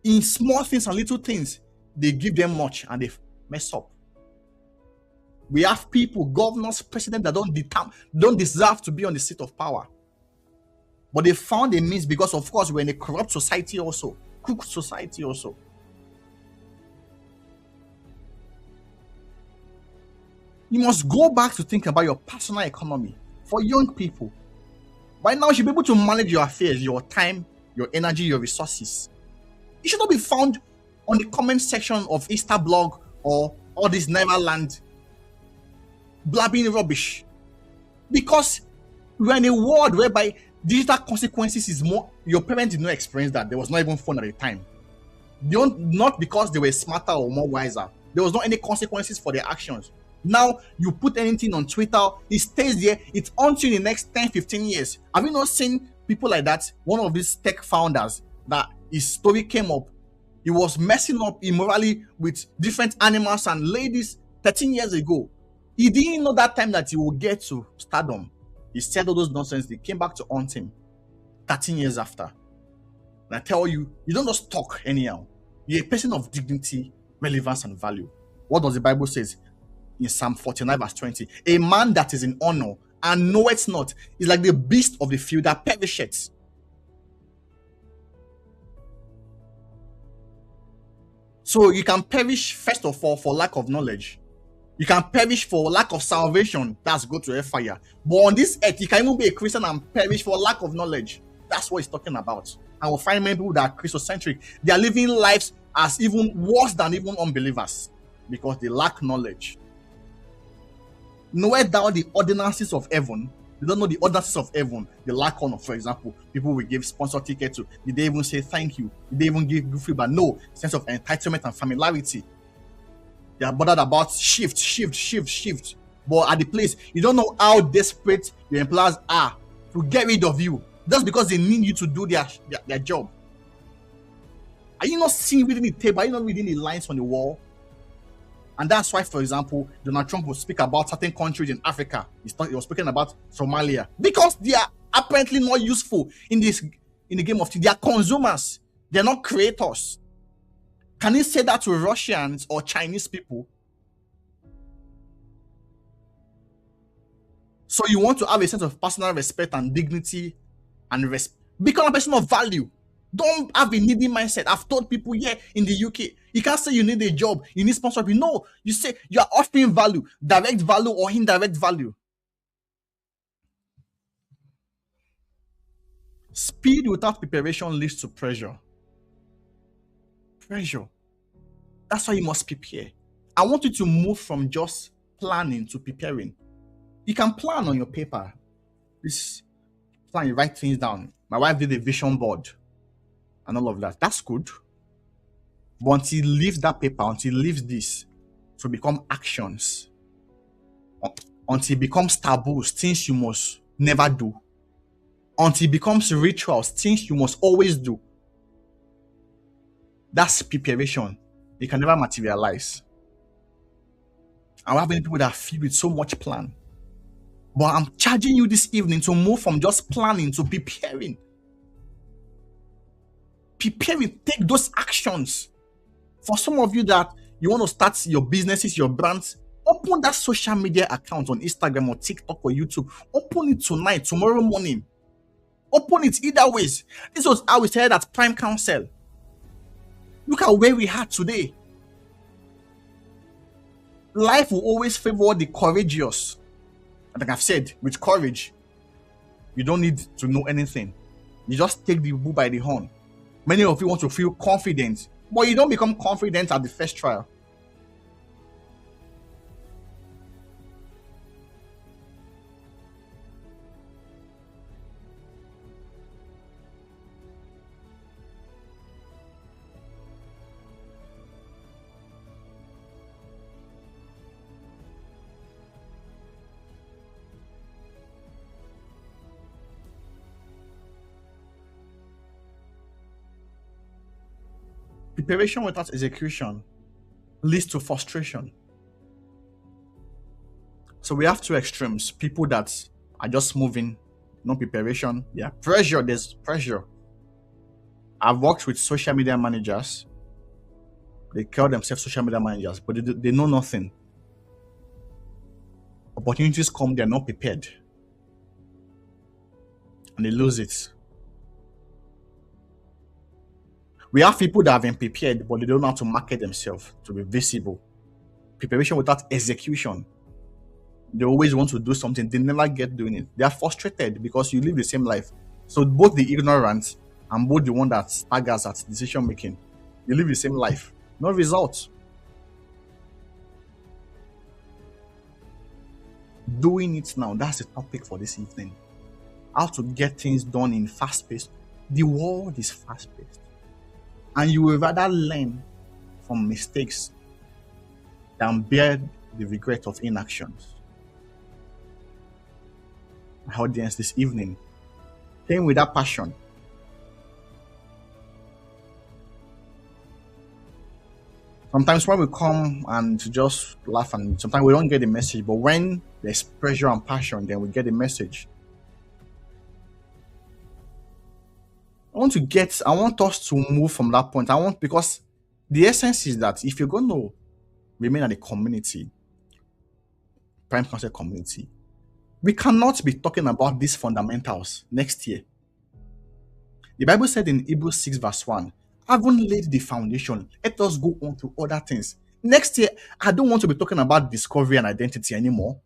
In small things and little things, they give them much and they mess up. We have people, governors, presidents that don't deserve to be on the seat of power. But they found a means because, of course, we're in a corrupt society also, crooked society also. You must go back to think about your personal economy for young people. By now, you should be able to manage your affairs, your time, your energy, your resources. You should not be found on the comment section of Easter blog or all this Neverland blabbing rubbish. Because we're in a world whereby digital consequences is more. Your parents did not experience that. There was not even phone at the time. Not because they were smarter or more wiser. There was not any consequences for their actions. Now you put anything on Twitter, it stays there, it's on to the next 10, 15 years. Have you not seen people like that? One of these tech founders that his story came up, he was messing up immorally with different animals and ladies 13 years ago. He didn't know that time that he would get to stardom. He said all those nonsense, they came back to haunt him 13 years after. And I tell you, you don't just talk anyhow. You're a person of dignity, relevance, and value. What does the Bible say? In Psalm 49 verse 20, a man that is in honor and knoweth not is like the beast of the field that perisheth. So you can perish, first of all, for lack of knowledge. You can perish for lack of salvation. That's go to hellfire. But on this earth, you can even be a Christian and perish for lack of knowledge. That's what he's talking about. And we'll find many people that are Christocentric. They are living lives as even worse than even unbelievers because they lack knowledge. Knowest thou the ordinances of heaven? You don't know the ordinances of heaven. The lack honor, for example, people will give sponsor ticket to. Did they even say thank you? Did they even give good feedback? No, sense of entitlement and familiarity. They are bothered about shift. But at the place, you don't know how desperate your employers are to get rid of you just because they need you to do their job. Are you not seeing within the table? Are you not reading the lines on the wall? And that's why, for example, Donald Trump will speak about certain countries in Africa. He was speaking about Somalia because they are apparently not useful in the game of things. They are consumers. They are not creators. Can he say that to Russians or Chinese people? So you want to have a sense of personal respect and dignity and become a person of value. Don't have a needy mindset. I've told people here in the UK, you can't say you need a job, you need sponsorship. No, you say you are offering value, direct value or indirect value. Speed without preparation leads to pressure. Pressure. That's why you must prepare. I want you to move from just planning to preparing. You can plan on your paper. This plan, you write things down. My wife did a vision board and all of that. That's good. But until he leaves that paper, until he leaves this to become actions, until it becomes taboos, things you must never do, until it becomes rituals, things you must always do, that's preparation. It can never materialize. And we have many people that feel with so much plan. But I'm charging you this evening to move from just planning to preparing. Preparing, take those actions. For some of you that you want to start your businesses, your brands, open that social media account on Instagram or TikTok or YouTube. Open it tonight, tomorrow morning. Open it either ways. This was how we said at Prime Council. Look at where we are today. Life will always favor the courageous. And like I've said, with courage, you don't need to know anything. You just take the bull by the horn. Many of you want to feel confident, but you don't become confident at the first trial. Preparation without execution leads to frustration. So we have two extremes. People that are just moving, no preparation. Yeah, pressure. There's pressure. I've worked with social media managers. They call themselves social media managers, but they know nothing. Opportunities come, they're not prepared. And they lose it. We have people that have been prepared, but they don't know how to market themselves to be visible. Preparation without execution. They always want to do something, they never get doing it. They are frustrated because you live the same life. So both the ignorant and both the one that staggers at decision making, you live the same life. No results. Doing it now, that's the topic for this evening. How to get things done in fast pace. The world is fast paced. And you will rather learn from mistakes than bear the regret of inactions. My audience this evening, playing with that passion. Sometimes when we come and just laugh, and sometimes we don't get the message, but when there's pressure and passion, then we get the message. I want us to move from that point. Because the essence is that if you're going to remain at the community, Prime Council community, we cannot be talking about these fundamentals next year. The Bible said in Hebrews 6 verse 1, having laid the foundation, let us go on to other things. Next year, I don't want to be talking about discovery and identity anymore.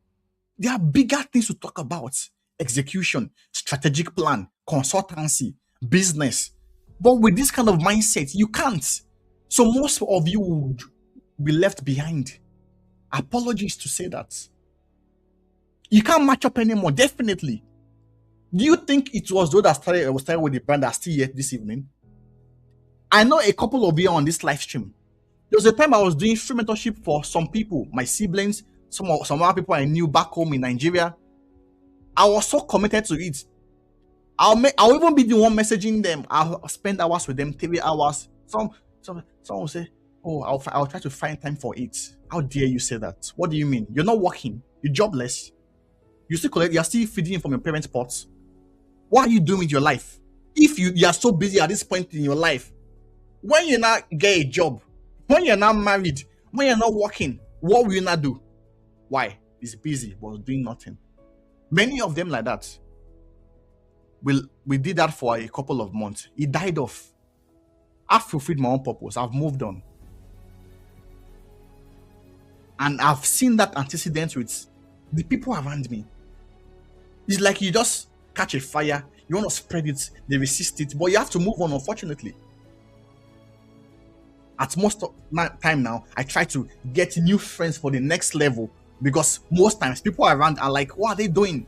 There are bigger things to talk about. Execution, strategic plan, consultancy, business. But with this kind of mindset, you can't. So most of you would be left behind. Apologies to say that. You can't match up anymore, definitely. Do you think it was those that started with the brand that are still here this evening? I know a couple of you on this live stream. There was a time I was doing free mentorship for some people, my siblings, some other people I knew back home in Nigeria. I was so committed to it. I'll even be the one messaging them. I'll spend hours with them, 3 hours. Some will say, "Oh, I'll try to find time for it." How dare you say that? What do you mean? You're not working. You're jobless. You're still feeding from your parents' pots. What are you doing with your life? If you are so busy at this point in your life, when you not get a job, when you're not married, when you're not working, what will you not do? Why? He's busy, but doing nothing. Many of them like that. We did that for a couple of months. It died off. I've fulfilled my own purpose. I've moved on. And I've seen that antecedent with the people around me. It's like you just catch a fire, you want to spread it, they resist it, but you have to move on, unfortunately. At most of my time now, I try to get new friends for the next level because most times people around are like, what are they doing?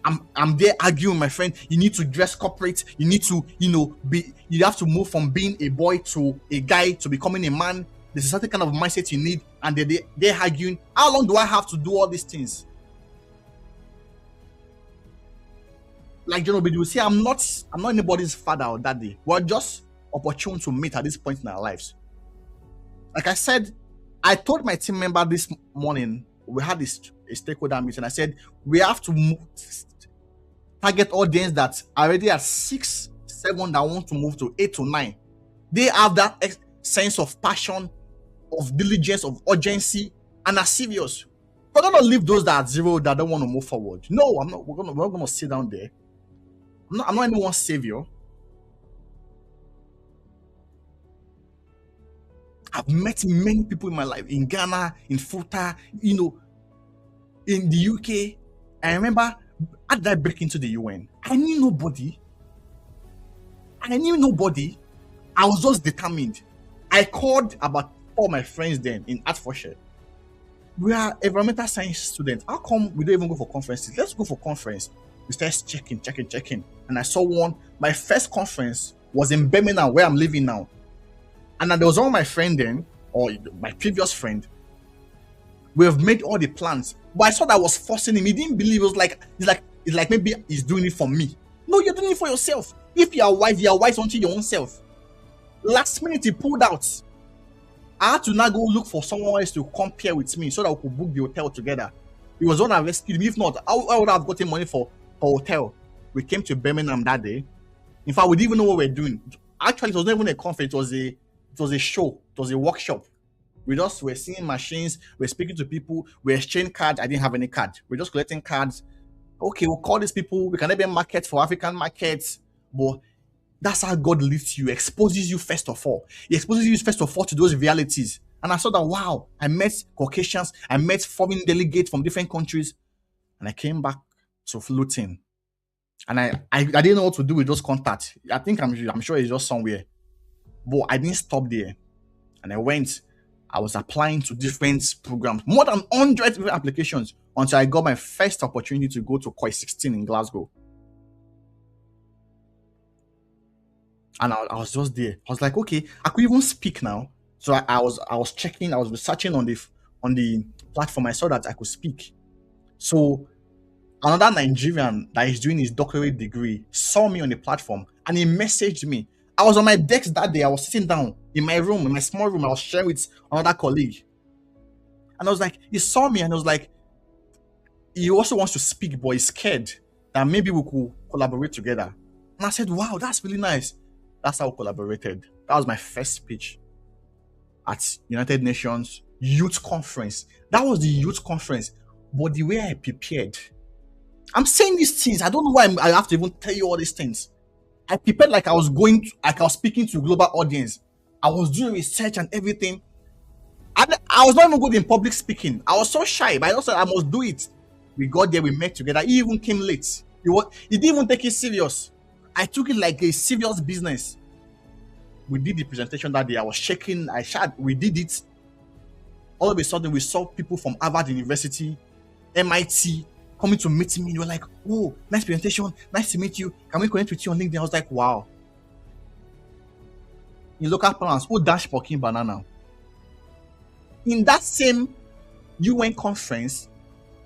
I'm there arguing with my friend. You need to dress corporate. You need to, be. You have to move from being a boy to a guy to becoming a man. There's a certain kind of mindset you need, and they're arguing. How long do I have to do all these things? Like John Obedi will say, I'm not anybody's father or daddy. We're just opportune to meet at this point in our lives. Like I said, I told my team member this morning, we had a stakeholder meeting. I said, we have to target audience that already at 6, 7 that want to move to 8 to 9. They have that sense of passion, of diligence, of urgency, and are serious. We're gonna leave those that are zero that don't want to move forward. No, I'm not. We're not gonna sit down there. I'm not anyone's savior. I've met many people in my life in Ghana, in Futa, in the UK. I remember, how did I break into the UN? I knew nobody. I was just determined. I called about 4 of my friends then in Hertfordshire. We are environmental science students. How come we don't even go for conferences? Let's go for conference. We started checking. And I saw one. My first conference was in Birmingham, where I'm living now. And then there was one of my friend then, or my previous friend. We have made all the plans. But I saw that I was forcing him. He didn't believe. It's like maybe he's doing it for me. No, you're doing it for yourself. If you are wise unto your own self. Last minute he pulled out. I had to now go look for someone else to compare with me so that we could book the hotel together. It was one that rescued me. If not, I would have gotten money for hotel. We came to Birmingham that day. In fact, we didn't even know what we were doing. Actually, it was not even a conference. It was a show. It was a workshop. We just were seeing machines. We were speaking to people. We exchanged cards. I didn't have any card. We're just collecting cards. Okay, we'll call these people. We can maybe market for African markets. But that's how God leads you, exposes you first of all. He exposes you first of all to those realities. And I saw that, wow, I met Caucasians. I met foreign delegates from different countries. And I came back to floating. And I didn't know what to do with those contacts. I think I'm sure it's just somewhere. But I didn't stop there. And I was applying to different programs, more than 100 different applications, until I got my first opportunity to go to COI 16 in Glasgow. And I was just there. I was like, okay, I could even speak now. So I was checking, I was researching on the platform. I saw that I could speak. So another Nigerian that is doing his doctorate degree saw me on the platform and he messaged me. I was on my desk that day. I was sitting down in my room, in my small room. I was sharing with another colleague. And I was like, he saw me and I was like, he also wants to speak, but he's scared that maybe we could collaborate together. And I said, wow, that's really nice. That's how we collaborated. That was my first speech at United Nations Youth Conference. That was the youth conference. But the way I prepared, I'm saying these things. I don't know why I have to even tell you all these things. I prepared like I was speaking to a global audience. I was doing research and everything. And I was not even good in public speaking. I was so shy, but I also said I must do it. We got there, we met together. He even came late. He didn't even take it serious. I took it like a serious business. We did the presentation that day. I was shaking. We did it. All of a sudden, we saw people from Harvard University, MIT, coming to meet me. They were like, oh, nice presentation. Nice to meet you. Can we connect with you on LinkedIn? I was like, wow. In local parlance, who dash Pokin banana? In that same UN conference,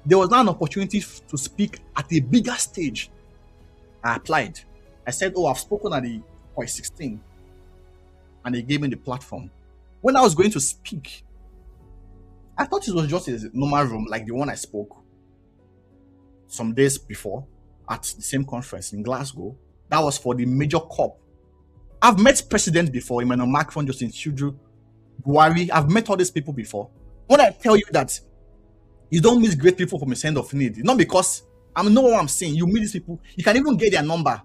there was now an opportunity to speak at a bigger stage. I applied. I said, oh, I've spoken at the COI 16. And they gave me the platform. When I was going to speak, I thought it was just a normal room like the one I spoke some days before at the same conference in Glasgow. That was for the major COP. I've met presidents before, Emmanuel Macron, Justin Trudeau, Buhari. I've met all these people before. When I tell you that you don't miss great people from a send of need, not because I know what I'm saying. You meet these people, you can even get their number.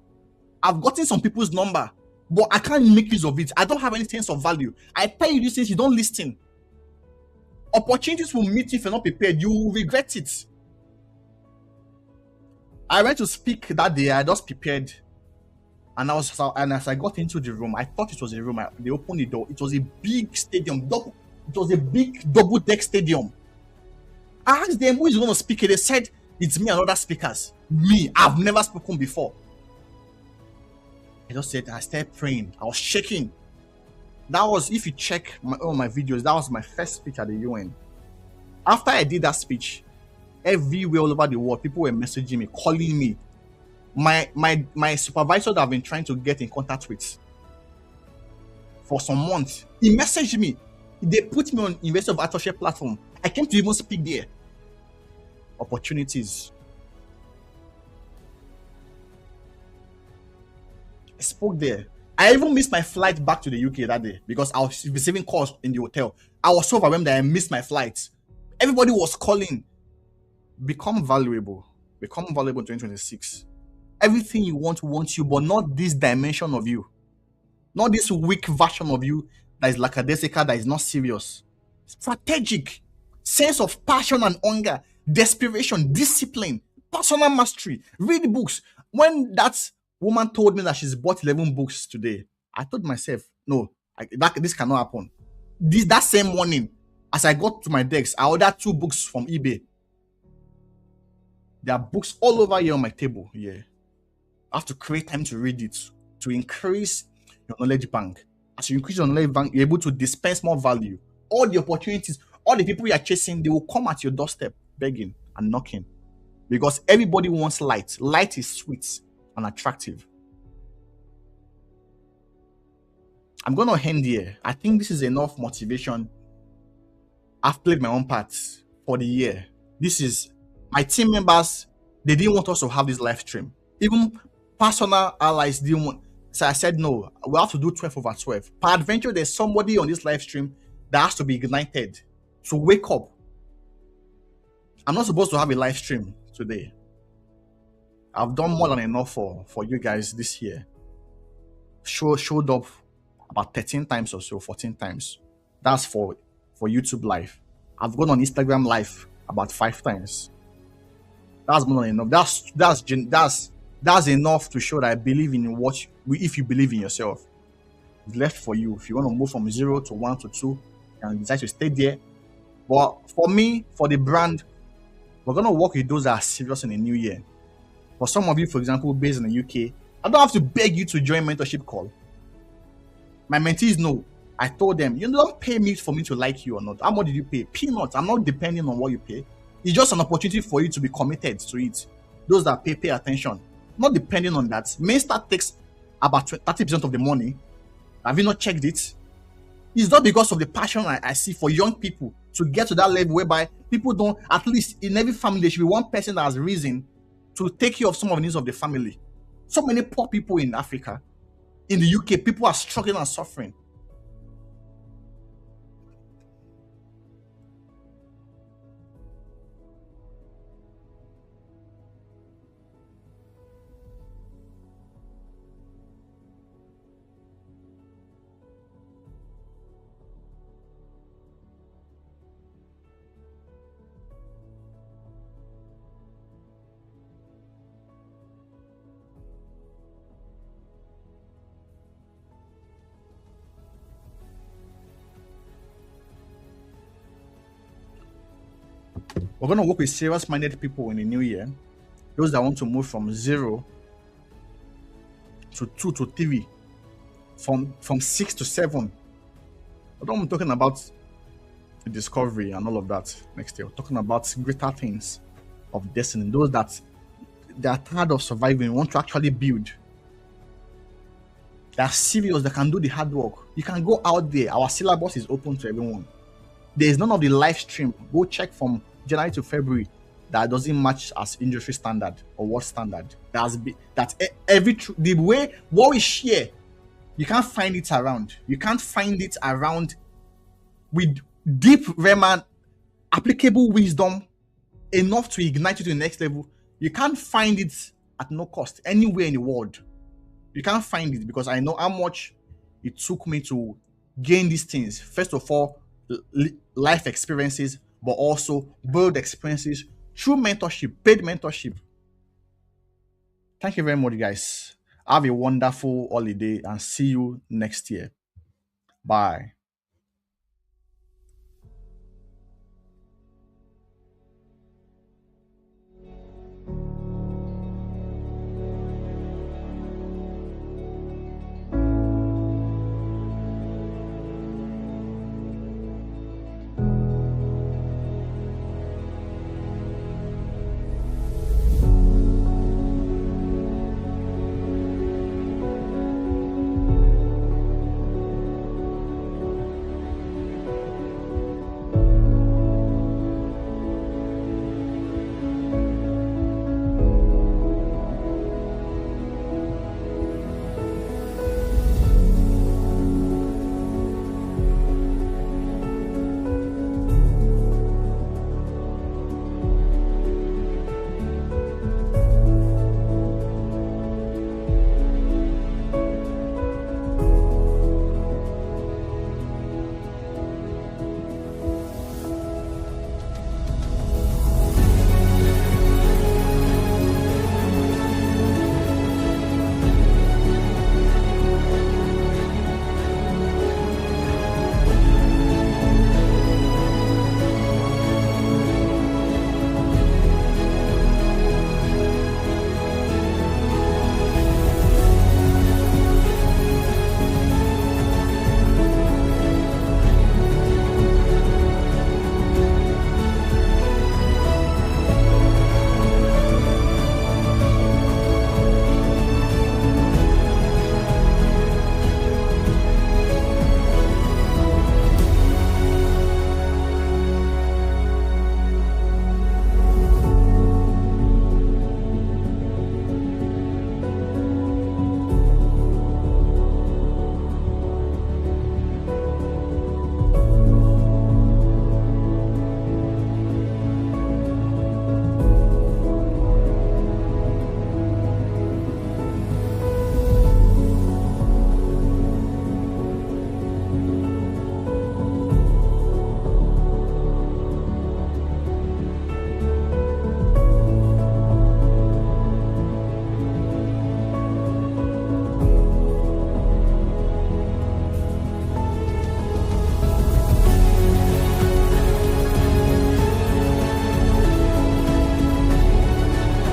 I've gotten some people's number, but I can't make use of it. I don't have any sense of value. I tell you these things, you don't listen. Opportunities will meet you if you're not prepared. You will regret it. I went to speak that day. I just prepared, and as I got into the room, I thought it was a room. They opened the door. It was a big stadium. It was a big double-deck stadium. I asked them who is going to speak. They said It's me and other speakers. Me, I've never spoken before. I just said, I started praying. I was shaking. That was, if you check all my videos, that was my first speech at the UN. After I did that speech, everywhere all over the world, people were messaging me, calling me. My supervisor that I've been trying to get in contact with for some months, he messaged me. They put me on Investor of Authorship platform. I came to even speak there. Opportunities. I spoke there. I even missed my flight back to the UK that day because I was receiving calls in the hotel. I was so overwhelmed that I missed my flight. Everybody was calling. Become valuable. Become valuable in 2026. Everything you want you, but not this dimension of you. Not this weak version of you that is lackadaisical, that is not serious. Strategic. Sense of passion and hunger. Desperation. Discipline. Personal mastery. Read books. When that woman told me that she's bought 11 books today, I told myself, no, this cannot happen. That same morning, as I got to my desk, I ordered 2 books from eBay. There are books all over here on my table. Yeah. I have to create time to read it, to increase your knowledge bank. As you increase your knowledge bank, you're able to dispense more value. All the opportunities, all the people you are chasing, they will come at your doorstep begging and knocking. Because everybody wants light. Light is sweet and attractive. I'm going to end here. I think this is enough motivation. I've played my own part for the year. This is my team members. They didn't want us to have this live stream. Even personal allies didn't want. So I said, no, we have to do 12/12. Peradventure, there's somebody on this live stream that has to be ignited to wake up. I'm not supposed to have a live stream today. I've done more than enough for you guys this year. Showed up about 13 times or so, 14 times. That's for YouTube live. I've gone on Instagram live about 5 times. That's more than enough. That's enough to show that I believe in what if you believe in yourself. It's left for you. If you want to move from 0 to 1 to 2 and decide to stay there. But for me, for the brand, we're going to work with those that are serious in the new year. For some of you, for example, based in the UK, I don't have to beg you to join mentorship call. My mentees know. I told them, you don't pay me for me to like you or not. How much did you pay? Peanuts. I'm not depending on what you pay. It's just an opportunity for you to be committed to it. Those that pay attention. Not depending on that. Main start takes about 30% of the money. Have you not checked it? It's not because of the passion I see for young people to get to that level whereby people don't, at least in every family, there should be one person that has reason to take care of some of the needs of the family. So many poor people in Africa, in the UK, people are struggling and suffering. We're going to work with serious-minded people in the new year. Those that want to move from 0 to 2 to 3, from 6 to 7. I'm talking about the discovery and all of that next year. We're talking about greater things of destiny. Those that they are tired of surviving, want to actually build. They are serious, they can do the hard work. You can go out there. Our syllabus is open to everyone. There is none of the live stream. Go check from January to February that doesn't match as industry standard or world standard. The way what we share, you can't find it around. You can't find it around with deep Rema, applicable wisdom enough to ignite you to the next level. You can't find it at no cost anywhere in the world. You can't find it because I know how much it took me to gain these things. First of all, life experiences, but also build experiences through mentorship, paid mentorship. Thank you very much, guys. Have a wonderful holiday and see you next year. Bye.